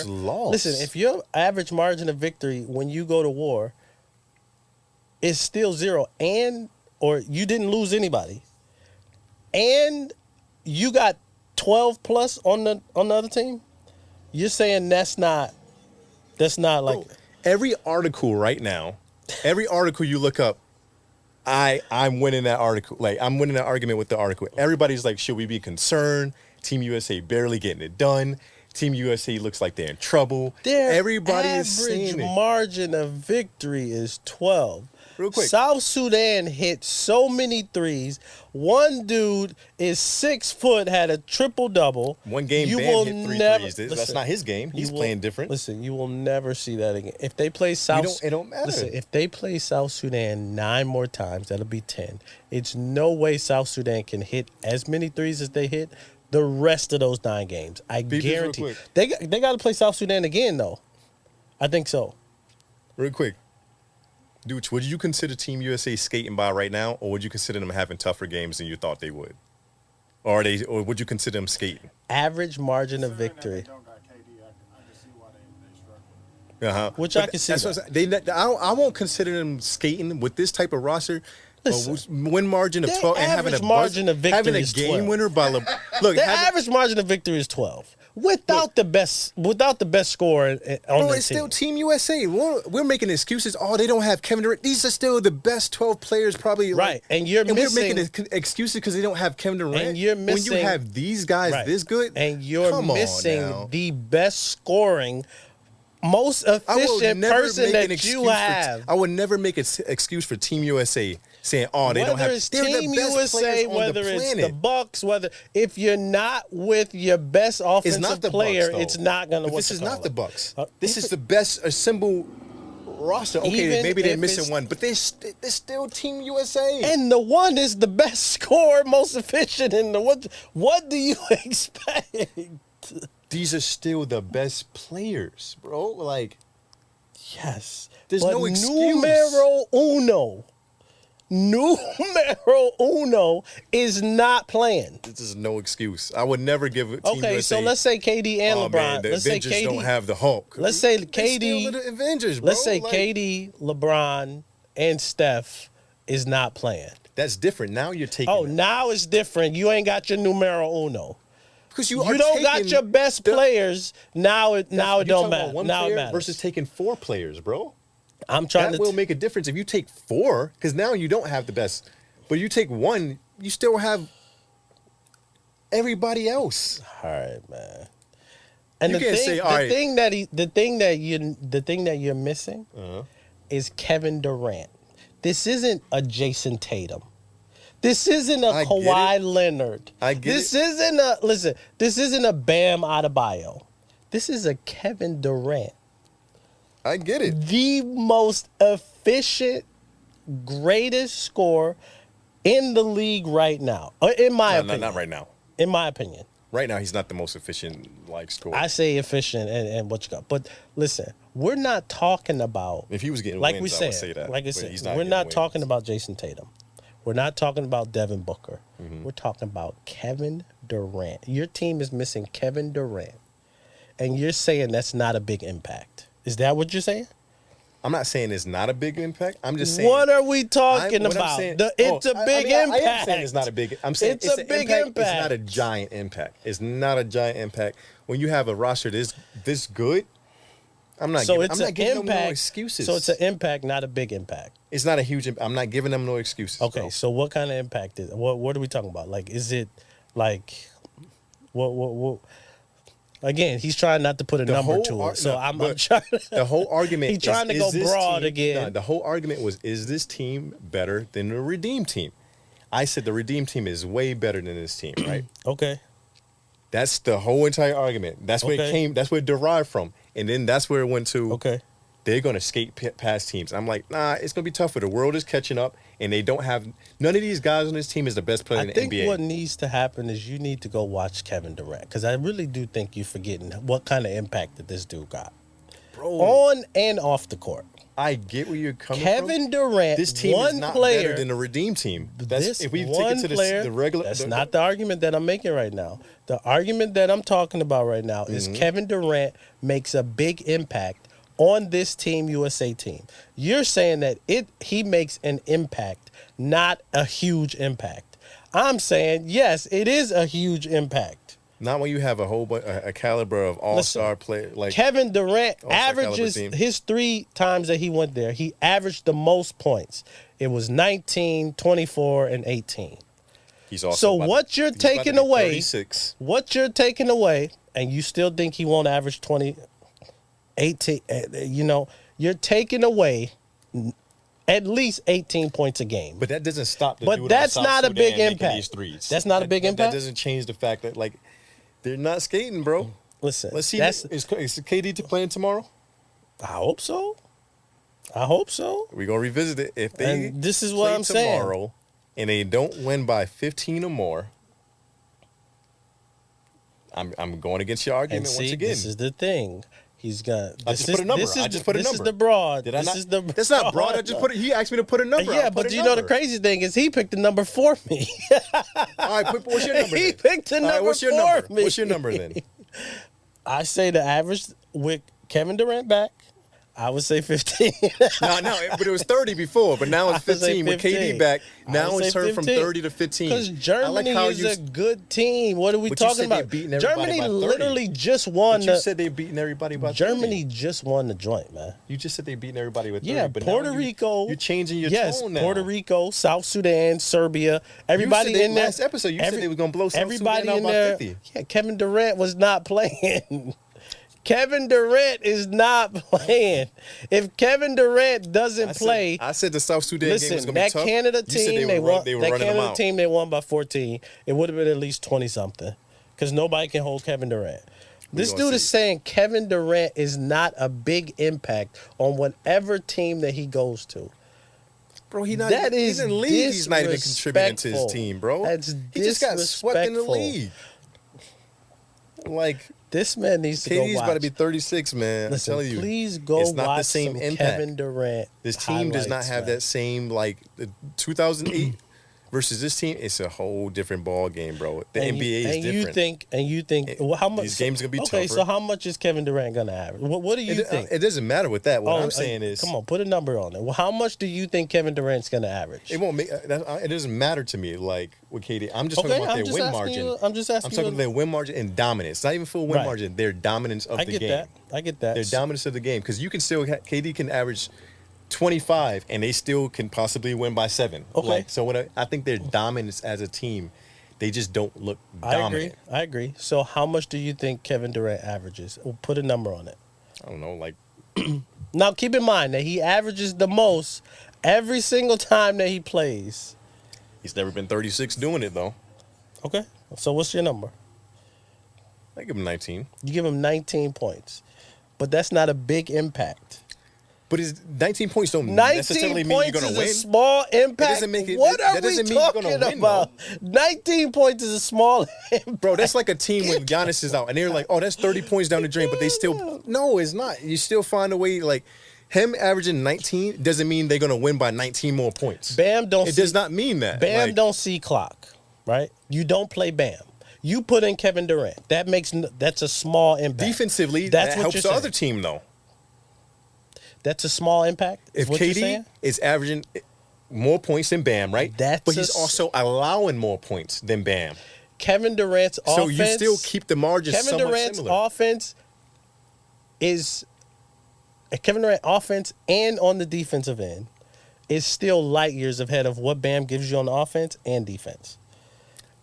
listen, if your average margin of victory when you go to war is still 0 or you didn't lose anybody and you got 12 plus on the other team, you're saying that's not like every article right now, every article you look up, I'm winning that article. Like, I'm winning that argument with the article. Everybody's like, should we be concerned? Team USA barely getting it done. Team USA looks like they're in trouble. Everybody is saying average it. margin of victory is 12. Real quick. South Sudan hit so many threes. One dude is 6 foot, had a triple double. One game, Bam hit 3 threes. That's not his game. He's playing different. Listen, you will never see that again. If they play South, it don't matter. Listen, if they play South Sudan 9 more times, that'll be 10. It's no way South Sudan can hit as many threes as they hit the rest of those 9 games. I guarantee. They got to play South Sudan again, though. I think so. Real quick. Dude, would you consider Team USA skating by right now, or would you consider them having tougher games than you thought they would? Or would you consider them skating? Average margin of victory. They don't got KD. I can see why they struggle. Which I can see. I won't consider them skating with this type of roster. Win margin of 12 and having a game winner by look. The average margin of victory is 12 without the best score on the team. It's still Team USA. We're making excuses. Oh, they don't have Kevin Durant. These are still the best 12 players, probably. Right, and we're making excuses because they don't have Kevin Durant. And you're missing when you have these guys this good, and you're missing the best scoring, most efficient person that you have. I would never make an excuse for Team USA. Saying, oh, they don't have. They're Team the best USA, whether it's the Bucks, if you're not with your best offensive player, it's not going to. This is not the Bucks. This is the best assembled roster. Okay, maybe they're missing one, but they're still Team USA. And the one is the best scorer, most efficient in the what? What do you expect? These are still the best players, bro. Like, yes, there's no excuse. Numero uno is not playing. This is no excuse. I would never give it. Okay, USA, so let's say KD and LeBron. Man, the Avengers don't have the Hulk. Let's say KD. The Avengers, bro. Let's say KD, LeBron, and Steph is not playing. That's different. Now you're taking. Oh, now it's different. You ain't got your numero uno. Because you don't got your best players. Now it don't matter. Now it matters. Versus taking 4 players, bro. I'm trying that will make a difference if you take 4, because now you don't have the best. But you take 1, you still have everybody else. All right, man. And the thing that you're missing is Kevin Durant. This isn't a Jason Tatum. This isn't a Kawhi Leonard. This isn't a Bam Adebayo. This is a Kevin Durant. I get it. The most efficient, greatest scorer in the league right now. In my opinion. Not right now. In my opinion. Right now, he's not the most efficient scorer. I say efficient and what you got. But listen, we're not talking about. If he was getting like wins, we said, I would say that. Like I said, we're not talking about Jason Tatum. We're not talking about Devin Booker. Mm-hmm. We're talking about Kevin Durant. Your team is missing Kevin Durant. And you're saying that's not a big impact. Is that what you're saying? I'm not saying it's not a big impact. I'm just saying. What are we talking what I'm about? saying- It's a big impact. I am saying it's not a big. I'm saying It's it's a an big It's impact. not a giant impact. It's not a giant impact. When you have a roster this good, I'm not. So giving, it's I'm not an giving them impact. no excuses. So it's an impact, not a big impact. It's not a huge. I'm not giving them no excuses. Okay, bro. so what kind of impact is? What are we talking about? Like, is it like what? Again, he's trying not to put a The number whole to ar- it. So no, I'm but trying. The whole argument. He's trying to go is this broad team- again. No, the whole argument was: is this team better than the Redeem team? I said the Redeem team is way better than this team, right? Okay. That's the whole entire argument. That's where it Okay. came. That's where it derived from, and then that's where it went to. Okay. They're gonna skate past teams. I'm like, nah, it's gonna be tougher. The world is catching up, and they don't have none of these guys on this team is the best player in I the think NBA. what needs to happen is you need to go watch Kevin Durant because I really do think you're forgetting what kind of impact that this dude got Bro, on and off the court. I get where you're coming from. Kevin Durant, This team one is not player, better than the Redeem team. That's this if we take one it to player, the regular. That's not the argument that I'm making right now. The argument that I'm talking about right now is Mm-hmm. Kevin Durant makes a big impact on this Team USA team. You're saying that he makes an impact, not a huge impact. I'm saying yes, it is a huge impact. Not when you have a whole a caliber of all-star player like Kevin Durant All-star caliber averages team. his 3 times that he went there. He averaged the most points. It was 19, 24, and 18. he's also. So about what to- you're he's about to taking be away- 36. What you're taking away, and you still think he won't average 20, 18, you're taking away at least 18 points a game. But that doesn't stop. The But dude on that's South not a Sudan big making impact. These threes. That's not a big impact? That doesn't change the fact that like they're not skating, bro. Listen, Let's see. that's, Is KD playing tomorrow? I hope so. I hope so. We're gonna revisit it. If they And this is what play I'm saying. tomorrow and they don't win by 15 or more, I'm going against your argument And once see, again. this is the thing. He's gonna. I just put a number. I just put a This is number. the broad. Did I this not? is the That's not broad. I just put it. He asked me to put a number. I Yeah, put but a you know the number. crazy thing is he picked the number for me. All right, what's your number? He then? picked the All right, number what's your for number? me. What's your number then? I say the average with Kevin Durant back, I would say 15. No, but it was 30 before, but now it's I would say 15 with 15. KD back. I Now would it's say turned from 15. 30 to 15. Because I like Germany how is you, a good team. What are we But you talking said they're about? beating everybody Germany by 30. literally just won but you the. said they're beating everybody by 30. Germany just won the joint, man. You just said they're beating everybody with 30. Yeah, but now Puerto Rico. You're changing your yes, tone now. Puerto Rico, South Sudan, Serbia. Everybody you said in there. last episode, you said they was going to blow South everybody Sudan out in by there. 50. Yeah, Kevin Durant was not playing. Kevin Durant is not playing. If Kevin Durant doesn't play, I said the South Sudan game was listen, going to be that tough. Canada You said team they were won. they were That running them Canada out. team they won by 14. It would have been at least 20 something, because nobody can hold Kevin Durant. This gonna dude is see. saying Kevin Durant is not a big impact on whatever team that he goes to. Bro, he's That is in the league. He's not even contributing to his disrespectful. team, bro. That's he just got swept in the disrespectful. league. Like, This man needs to go KD's watch. about to be 36, man. Listen, I'm telling you. please go it's not watch the same some impact. Kevin Durant. This team does not highlights, have man. that same, like, the 2008 versus this team. It's a whole different ball game, bro. The And NBA is different. You think, well, how much? These games gonna be okay, tougher. so how much is Kevin Durant gonna average? What do you think? It doesn't matter with that. What Oh, I'm saying is, come on, put a number on it. Well, how much do you think Kevin Durant's gonna average? it won't make. It doesn't matter to me. Like with KD, I'm just Okay, talking about I'm their just win asking margin. you- I'm just asking I'm talking you- about their win margin and dominance. Not even full win Right. margin. Their dominance of I the get game. that. I get that. Their dominance of the game, because you can still KD can average 25 and they still can possibly win by 7. Okay. Like, so I think their dominance as a team, they just don't look dominant. I agree. So how much do you think Kevin Durant averages? Well, put a number on it. I don't know, like Now keep in mind that he averages the most every single time that he plays. he's never been 36 doing it though. Okay. So what's your number? I give him 19. You give him 19 points. But that's not a big impact. But his 19 points don't 19 necessarily mean you're points going is to win. a small impact. doesn't make it- what that are we doesn't mean you're gonna talking win, about? 19 points is a small impact. Bro, that's like a team when Giannis is out and they're like, oh, that's 30 points down the drain, but they still, no, it's not. You still find a way, like, him averaging 19 doesn't mean they're going to win by 19 more points. Bam don't It see, does not mean that. Bam Like, don't see clock, right? You don't play Bam. You put in Kevin Durant. That's a small impact. defensively, That's that what helps you're the saying. other team, though. That's a small impact. Is If what you're KD saying? is averaging more points than Bam, right? That's but he's also allowing more points than Bam. Kevin Durant's So offense. you still keep the margin Kevin somewhat Durant's similar. offense is Kevin Durant offense and on the defensive end is still light years ahead of what Bam gives you on the offense and defense.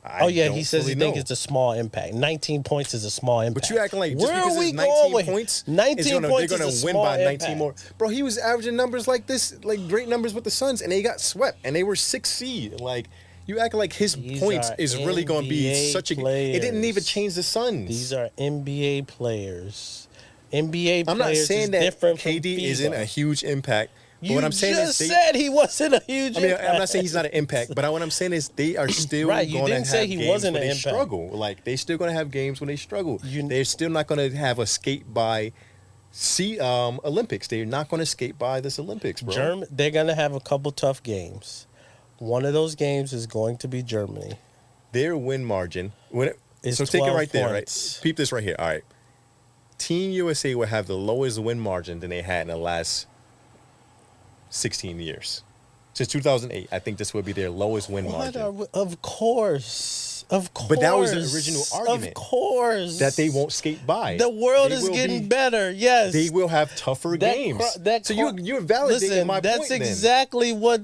I He don't says fully he thinks know. it's a small impact. 19 points is a small impact. But you acting like just Where because are we it's going 19 with points, 19 they're points going is to a win small by 19 impact. more. Bro, he was averaging numbers like this, like great numbers with the Suns, and they got swept, and they were 6th seed. Like, you acting like his These points are is really going to be NBA such a. It didn't even players. change the Suns. These are NBA players. NBA I'm not players is saying that different from KD isn't FIBA. a huge impact. But You what I'm saying just is said he wasn't a huge I mean, impact. I'm not saying he's not an impact, but what I'm saying is they are still Right, you going to didn't have say he games wasn't where an they impact. struggle. Like, they still going to have games when they struggle. They're still not going to have a skate by Olympics. They're not going to skate by this Olympics, bro. They're going to have a couple tough games. One of those games is going to be Germany. Their win margin, It's so take it 12 right there, points. right? Peep this right here. All right. Team USA will have the lowest win margin than they had in the last 16 years. Since 2008, I think this would be their lowest win margin. Of course. But that was the original argument. Of course. That they won't skate by. The world They is will getting be- better. Yes. They will have tougher games. So you're validating Listen, my that's point then. exactly what.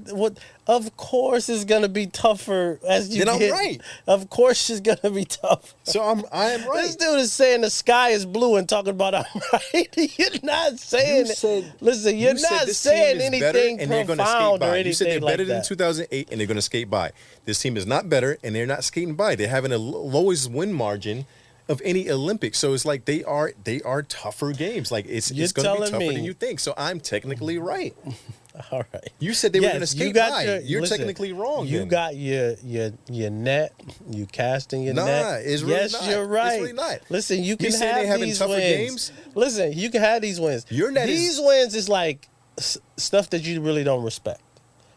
Of course, it's gonna be tougher as you Then I'm get. right. Of course, it's gonna be tough. So I am right. This dude is saying the sky is blue and talking about I'm right. You're not saying. You said- listen, you're You said not this team saying is better anything and they're gonna skate profound by. or anything You said they're like better than that. 2008 and they're going to skate by. This team is not better and they're not skating by. They're having a lowest win margin of any Olympics. So it's like they are tougher games. Like it's You're going to be telling tougher me- than you think. So I'm technically right. All right. You said they were Yes, going to skate got by. You're listen, technically wrong. You then. got your net. You casting your Nah, net. it's really yes, not. you're It's right. really not. Listen, you can saying have they having these tougher wins. games? Listen, you can have these wins. Your net is- these wins is like stuff that you really don't respect.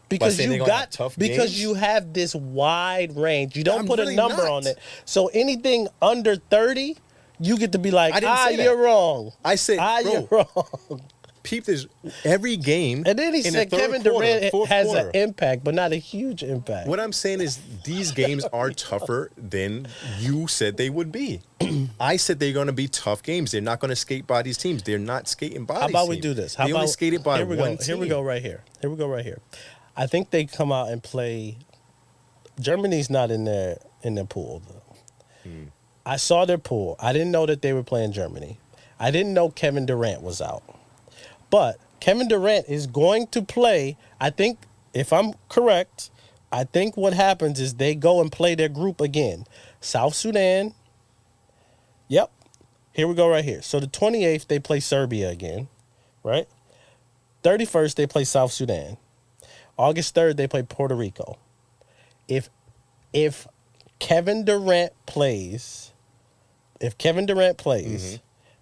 Because saying you they're gonna have got tough because games? you have this wide range. You don't I'm put really a number not. on it. So anything under 30, you get to be like, I didn't say that. you're wrong. I said, you're bro, wrong. peep this every game. And then he in said the third Kevin quarter, Durant fourth has quarter. an impact, but not a huge impact. What I'm saying is these games are tougher than you said they would be. I said they're going to be tough games. They're not going to skate by these teams. They're not skating by How these about we teams. do this? They How only about skated by here we one go. Here we team. go right here. Here we go right here. I think they come out and play. Germany's not in their pool though. I saw their pool. I didn't know that they were playing Germany. I didn't know Kevin Durant was out. But Kevin Durant is going to play. I think, if I'm correct, I think what happens is they go and play their group again. South Sudan. Yep. Here we go right here. So the 28th, they play Serbia again, right? 31st, they play South Sudan. August 3rd, they play Puerto Rico. If Kevin Durant plays,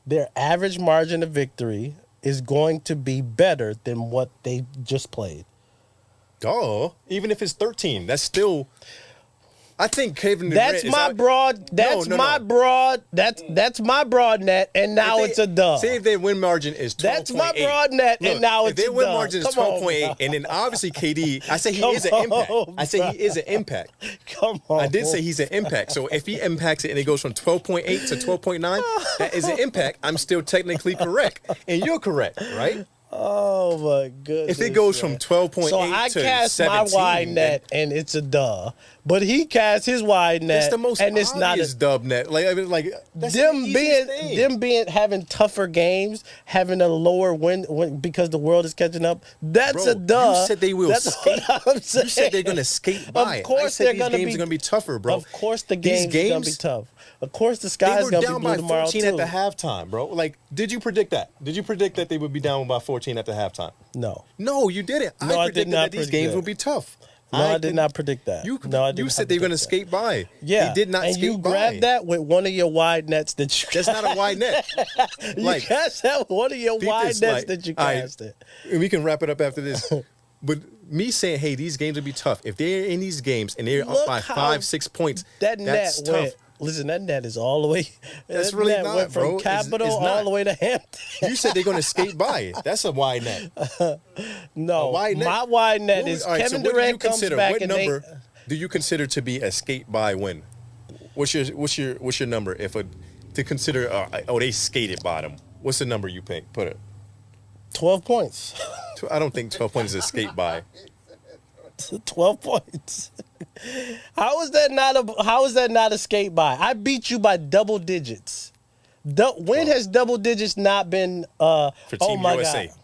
their average margin of victory is going to be better than what they just played. Duh. Even if it's 13, that's still. I think Kevin Durant That's is my out- broad. That's No. my broad. That's my broad net, and now If it's a dub. Say if their win margin is 12.8. That's my broad net, and now if it's their a win dub. margin is Come on, 12.8, and then obviously KD, I say he Come is an impact. on, I say he is an impact. Come on. I did say he's an impact. So if he impacts it and it goes from 12.8 to 12.9, that is an impact. I'm still technically correct. And you're correct, right? Oh my goodness. If it goes man. from 12.8 So I to cast 17, my wide net, and it's a duh. But he cast his wide net, It's the most and it's not obvious a dub net. Like, I mean, like that's them the being easiest thing. having tougher games, having a lower win because the world is catching up. That's Bro, a duh. you said they will That's skate. what I'm saying. You said they're gonna skate by. Of course I said they're these gonna games be are gonna be tougher, bro. Of course the These game's gonna be tough. Of course the They sky's were gonna be down blue by tomorrow 14 too. at the halftime, bro. Like, did you predict that? Did you predict that they would be down by 14 at the halftime? No. No, you didn't. No, I I did predicted not that these predict games that. would be tough. No, I did not predict that. You, no, I did you not said they were going to predict that. skate by. Yeah, They did not and skate you by. grabbed that with one of your wide nets that you. That's not a wide net. You Like, cast that with one of your peep wide this, nets like, that you all right, casted. and we can wrap it up after this. But me saying, hey, these games will be tough. If they're in these games and they're Look up by how 5-6 points, that that's net tough. went Listen, that net is all the way. That's that really net not, went from bro. Capitol It's all not. the way to Hampton. You said they're going to skate by it. That's a wide net. No, A wide net? my wide net What- is all right, Kevin so what do you Durant comes consider? back What and number do you consider to be a skate by win? What's your number to consider? They skated by them. What's the number you put it? 12 points. I don't think 12 points is a skate by. 12 points. How is that not a skate by? I beat you by double digits. When has double digits not been For oh Team my USA. God.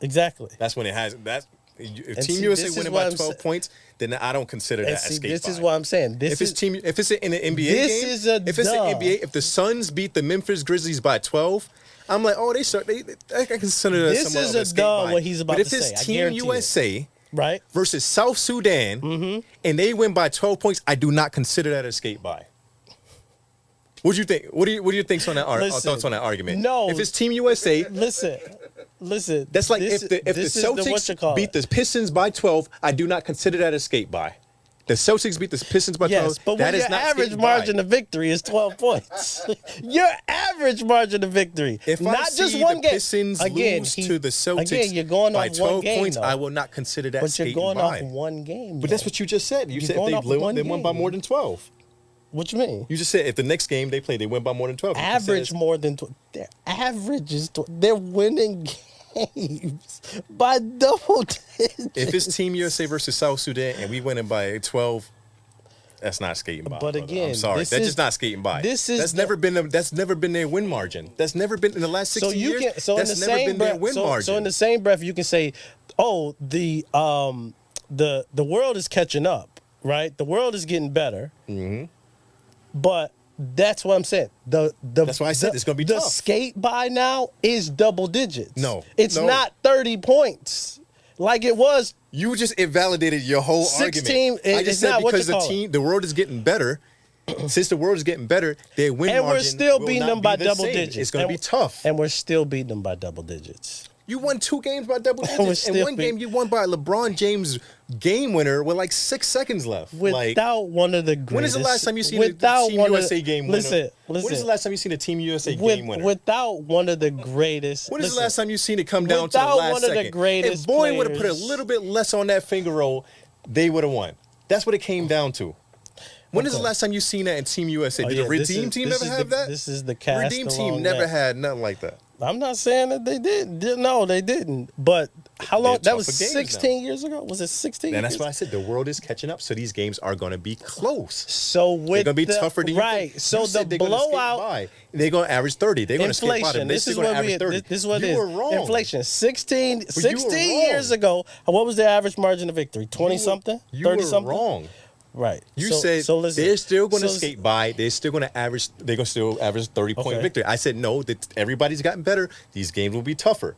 Exactly. That's when it has. If And Team see, USA this is winning what by I'm 12 sa- points, then I don't consider And that a see, skate this by. is what I'm saying. If it's in an NBA this game, is a if it's duh. an NBA, if the Suns beat the Memphis Grizzlies by 12, I'm like, oh, I consider that This somewhat is of a skate duh by. what he's about but if to it's say. I Team guarantee it. USA Right? versus South Sudan, and they win by 12 points, I do not consider that a skate by. What do you think? What do you think on that Listen, thoughts on that argument? no. If it's Team USA, Listen. that's like this, if the this is Celtics whatchamacallit. beat the Pistons by 12, I do not consider that a skate by. The Celtics beat the Pistons by 12. Yes, but that when is your not average skate margin by. of victory is 12 points. Your average margin of victory. If not I just see one the game. Pistons lose to the Celtics Again, you're going by off 12 one game, points, though. I will not consider that But you're skating going by. off one game. But that's though. what you just said. You You're said going if off they one win by game. more than 12. What you mean? You just said if the next game they play, they win by more than 12. You consider Average it- more than their average is they're winning games by double digits. If it's Team USA versus South Sudan and we winning by 12, that's not skating by. But brother. again, I'm sorry, this that's is- just not skating by. this is that's the- never been their win margin. That's never been in the last 16 So you years. can so in that's the never same been their breath win margin. so in the same breath you can say, oh, the world is catching up, right? The world is getting better. Mm-hmm. But that's what I'm saying. That's why I said it's gonna be the tough. skate by now is double digits. No, it's no. not 30 points like it was. You just invalidated your whole 16 argument. I it's just said not what because you the call it. team, the world is getting better. Since the world is getting better, their win And margin we're still will beating not them be by the double same. digits. It's going to And- be tough. And we're still beating them by double digits. You won 2 games by double We're digits. In still one beat- game, you won by LeBron James game winner with like 6 seconds left. Without one of the greatest. When is the last time you seen without a Team one of- USA game winner? Listen. When is the last time you seen a Team USA With- game winner? Without one of the greatest. When is the listen, last time you seen it come down to the without last one of the second? greatest If Boyd would have put a players- little bit less on that finger roll, they would have won. That's what it came down to. When is the Okay. last time you seen that in Team USA? Oh, Did yeah, the this Redeem is- team this ever is have the- that? this is the cast Redeem team along never that. had nothing like that. I'm not saying that they did. No, they didn't. But how long? They're That was tougher games 16 years ago. Was it 16? And that's years? why I said the world is catching up, so these games are going to be close. So with They're going to be the, tougher than you right. think. So You the said they're gonna skate blowout. by. They're going to average 30. They're going to skate by Inflation. them. They're This still is going to what average we. 30. This is what you it is. were wrong. Inflation. 16 you were wrong. years ago. What was their average margin of victory? 20 You were- something. You 30 were something. wrong. Right. You So- said so listen, they're still going to so- skate by. They're still going to average. They're going to still average 30-point Okay. victory. I said no. That everybody's gotten better. These games will be tougher.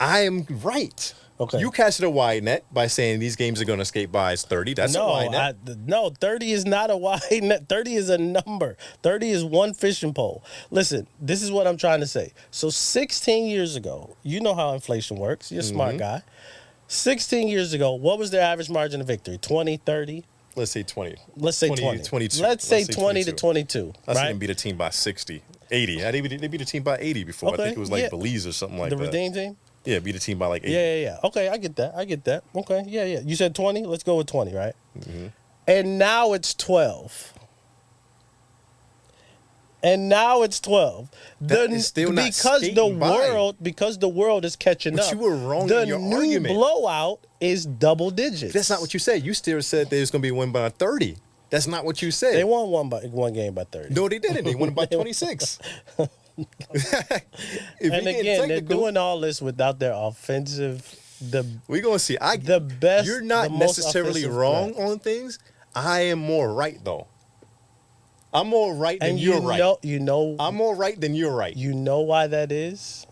I am right. Okay. You casted a wide net by saying these games are going to skate by as 30. That's a wide net. No, 30 is not a wide net. 30 is a number. 30 is one fishing pole. Listen, this is what I'm trying to say. So 16 years ago, you know how inflation works. You're a smart guy. 16 years ago, what was their average margin of victory? 20, 30? Let's say 20. Let's say 20. 22. Let's say 20 to 22. I seen right? them beat a team by 60. 80. They beat a team by 80 before. I Okay, think it was like yeah. Belize or something like The that. Redeem team? Yeah, beat a team by like 80. Yeah. Okay, I get that. Okay, yeah. You said 20? Let's go with 20, right? And now it's 12. That is still not skating by. Because the world is catching But up. you were wrong the in your new argument. blowout is double digits. That's not what you said. You still said there's going to be a win by 30. That's not what you said. They won one game by 30. No, they didn't. They won by 26. If And we getting again, they're technical, doing all this without their offensive. we're going to see. the best- You're not the most necessarily offensive wrong threat. on things. I am more right, though. I'm more right than And you're right. I'm more right than you're right. You know why that is?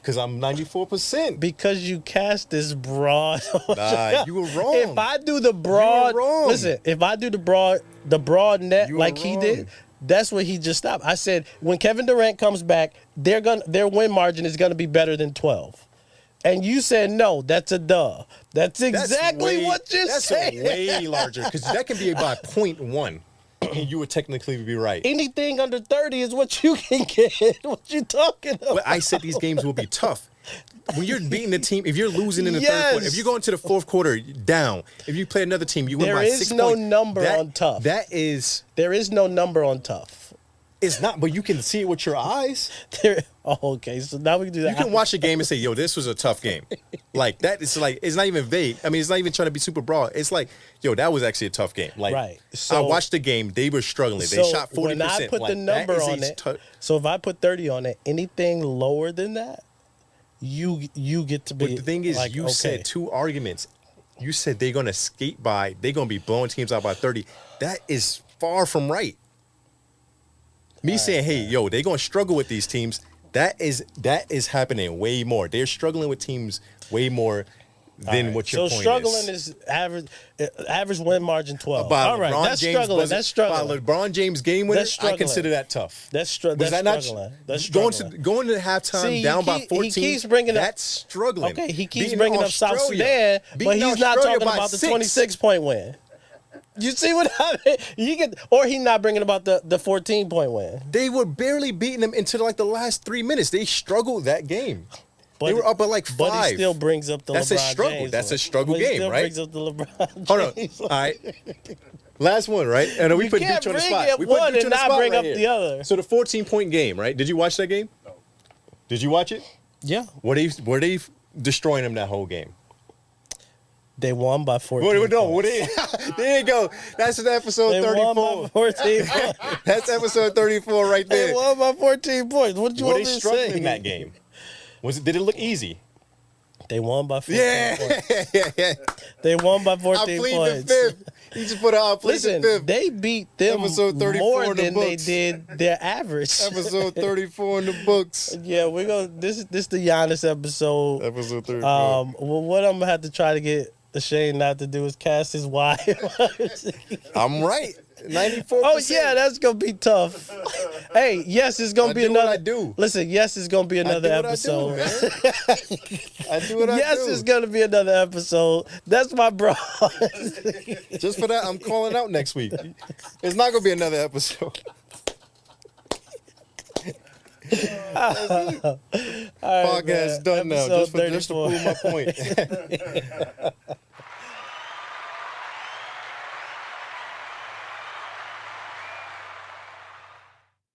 Because I'm 94%. Because you cast this broad. Nah, you were wrong. If I do the broad, wrong. listen. If I do the broad net You were like he wrong. did, that's what he just stopped. I said when Kevin Durant comes back, their win margin is gonna be better than 12. And you said no, that's a duh. That's exactly what you're saying. That's way larger because that can be by 0.1. and you would technically be right. Anything under 30 is what you can get. What you talking about? But I said these games will be tough. When you're beating the team, if you're losing in the third quarter, if you're going to the fourth quarter down, if you play another team, you win by 6 points. There is no number on tough. There is no number on tough. It's not, but you can see it with your eyes. Okay, so now we can do that. You can watch a game and say, yo, this was a tough game. Like, that is like, it's not even vague. I mean, it's not even trying to be super broad. It's like, yo, that was actually a tough game. Like, right. I watched the game. They were struggling. They shot 40%. When I put the number on it, so if I put 30 on it, anything lower than that, you get to be. But the thing is, like, you said 2 arguments. You said they're going to skate by. They're going to be blowing teams out by 30. That is far from right. Me saying, hey, yo, they're going to struggle with these teams. That is happening way more. They're struggling with teams way more than what your point is. So struggling is average win margin 12. By All right, LeBron that's James struggling. That's struggling. By LeBron James game winner, I consider that tough. That's struggling. That's struggling. Going to halftime down by 14. He keeps bringing up, that's struggling. Okay, he keeps bringing up South Sudan, but he's not talking about the 26-point win. You see what happened? Or he's not bringing about the 14-point win. They were barely beating them until like the last 3 minutes. They struggled that game. They were up by like 5. But he still brings up the That's LeBron a struggle. James That's one. a struggle But he game, still right? Brings up the LeBron James. Hold on. All right. Last one, right? And we put can't Beach on the bring spot. up We put one Beach and on the not spot bring right up here. the other. So the 14-point game, right? Did you watch that game? No. Did you watch it? Yeah. Were they destroying them that whole game? They won by 14 there you go. That's episode They 34. won by 14 points. That's episode 34 right there. They won by 14 points. What do you Were want they me to struggling say? in that game? Did it look easy? They won by 14 points. Yeah. They won by I 14 plead points. the fifth. He just put out plead Listen, the fifth. they beat them Episode 34 more in the than they books. did their average. Episode 34 in the books. Yeah, we're gonna. This the Giannis episode. Episode 34. Well, what I'm gonna have to try to get Shane not to do is cast his wire. I'm right. 94%. Oh yeah, that's gonna be tough. Hey, yes, it's gonna be do what another. I do. Listen, yes, it's gonna be another I do episode. what I do, man. I do what I do. Yes, it's gonna be another episode. That's my bro. Just for that, I'm calling out next week. It's not gonna be another episode. All right, Podcast man. done now. Episode Just to 34. prove my point.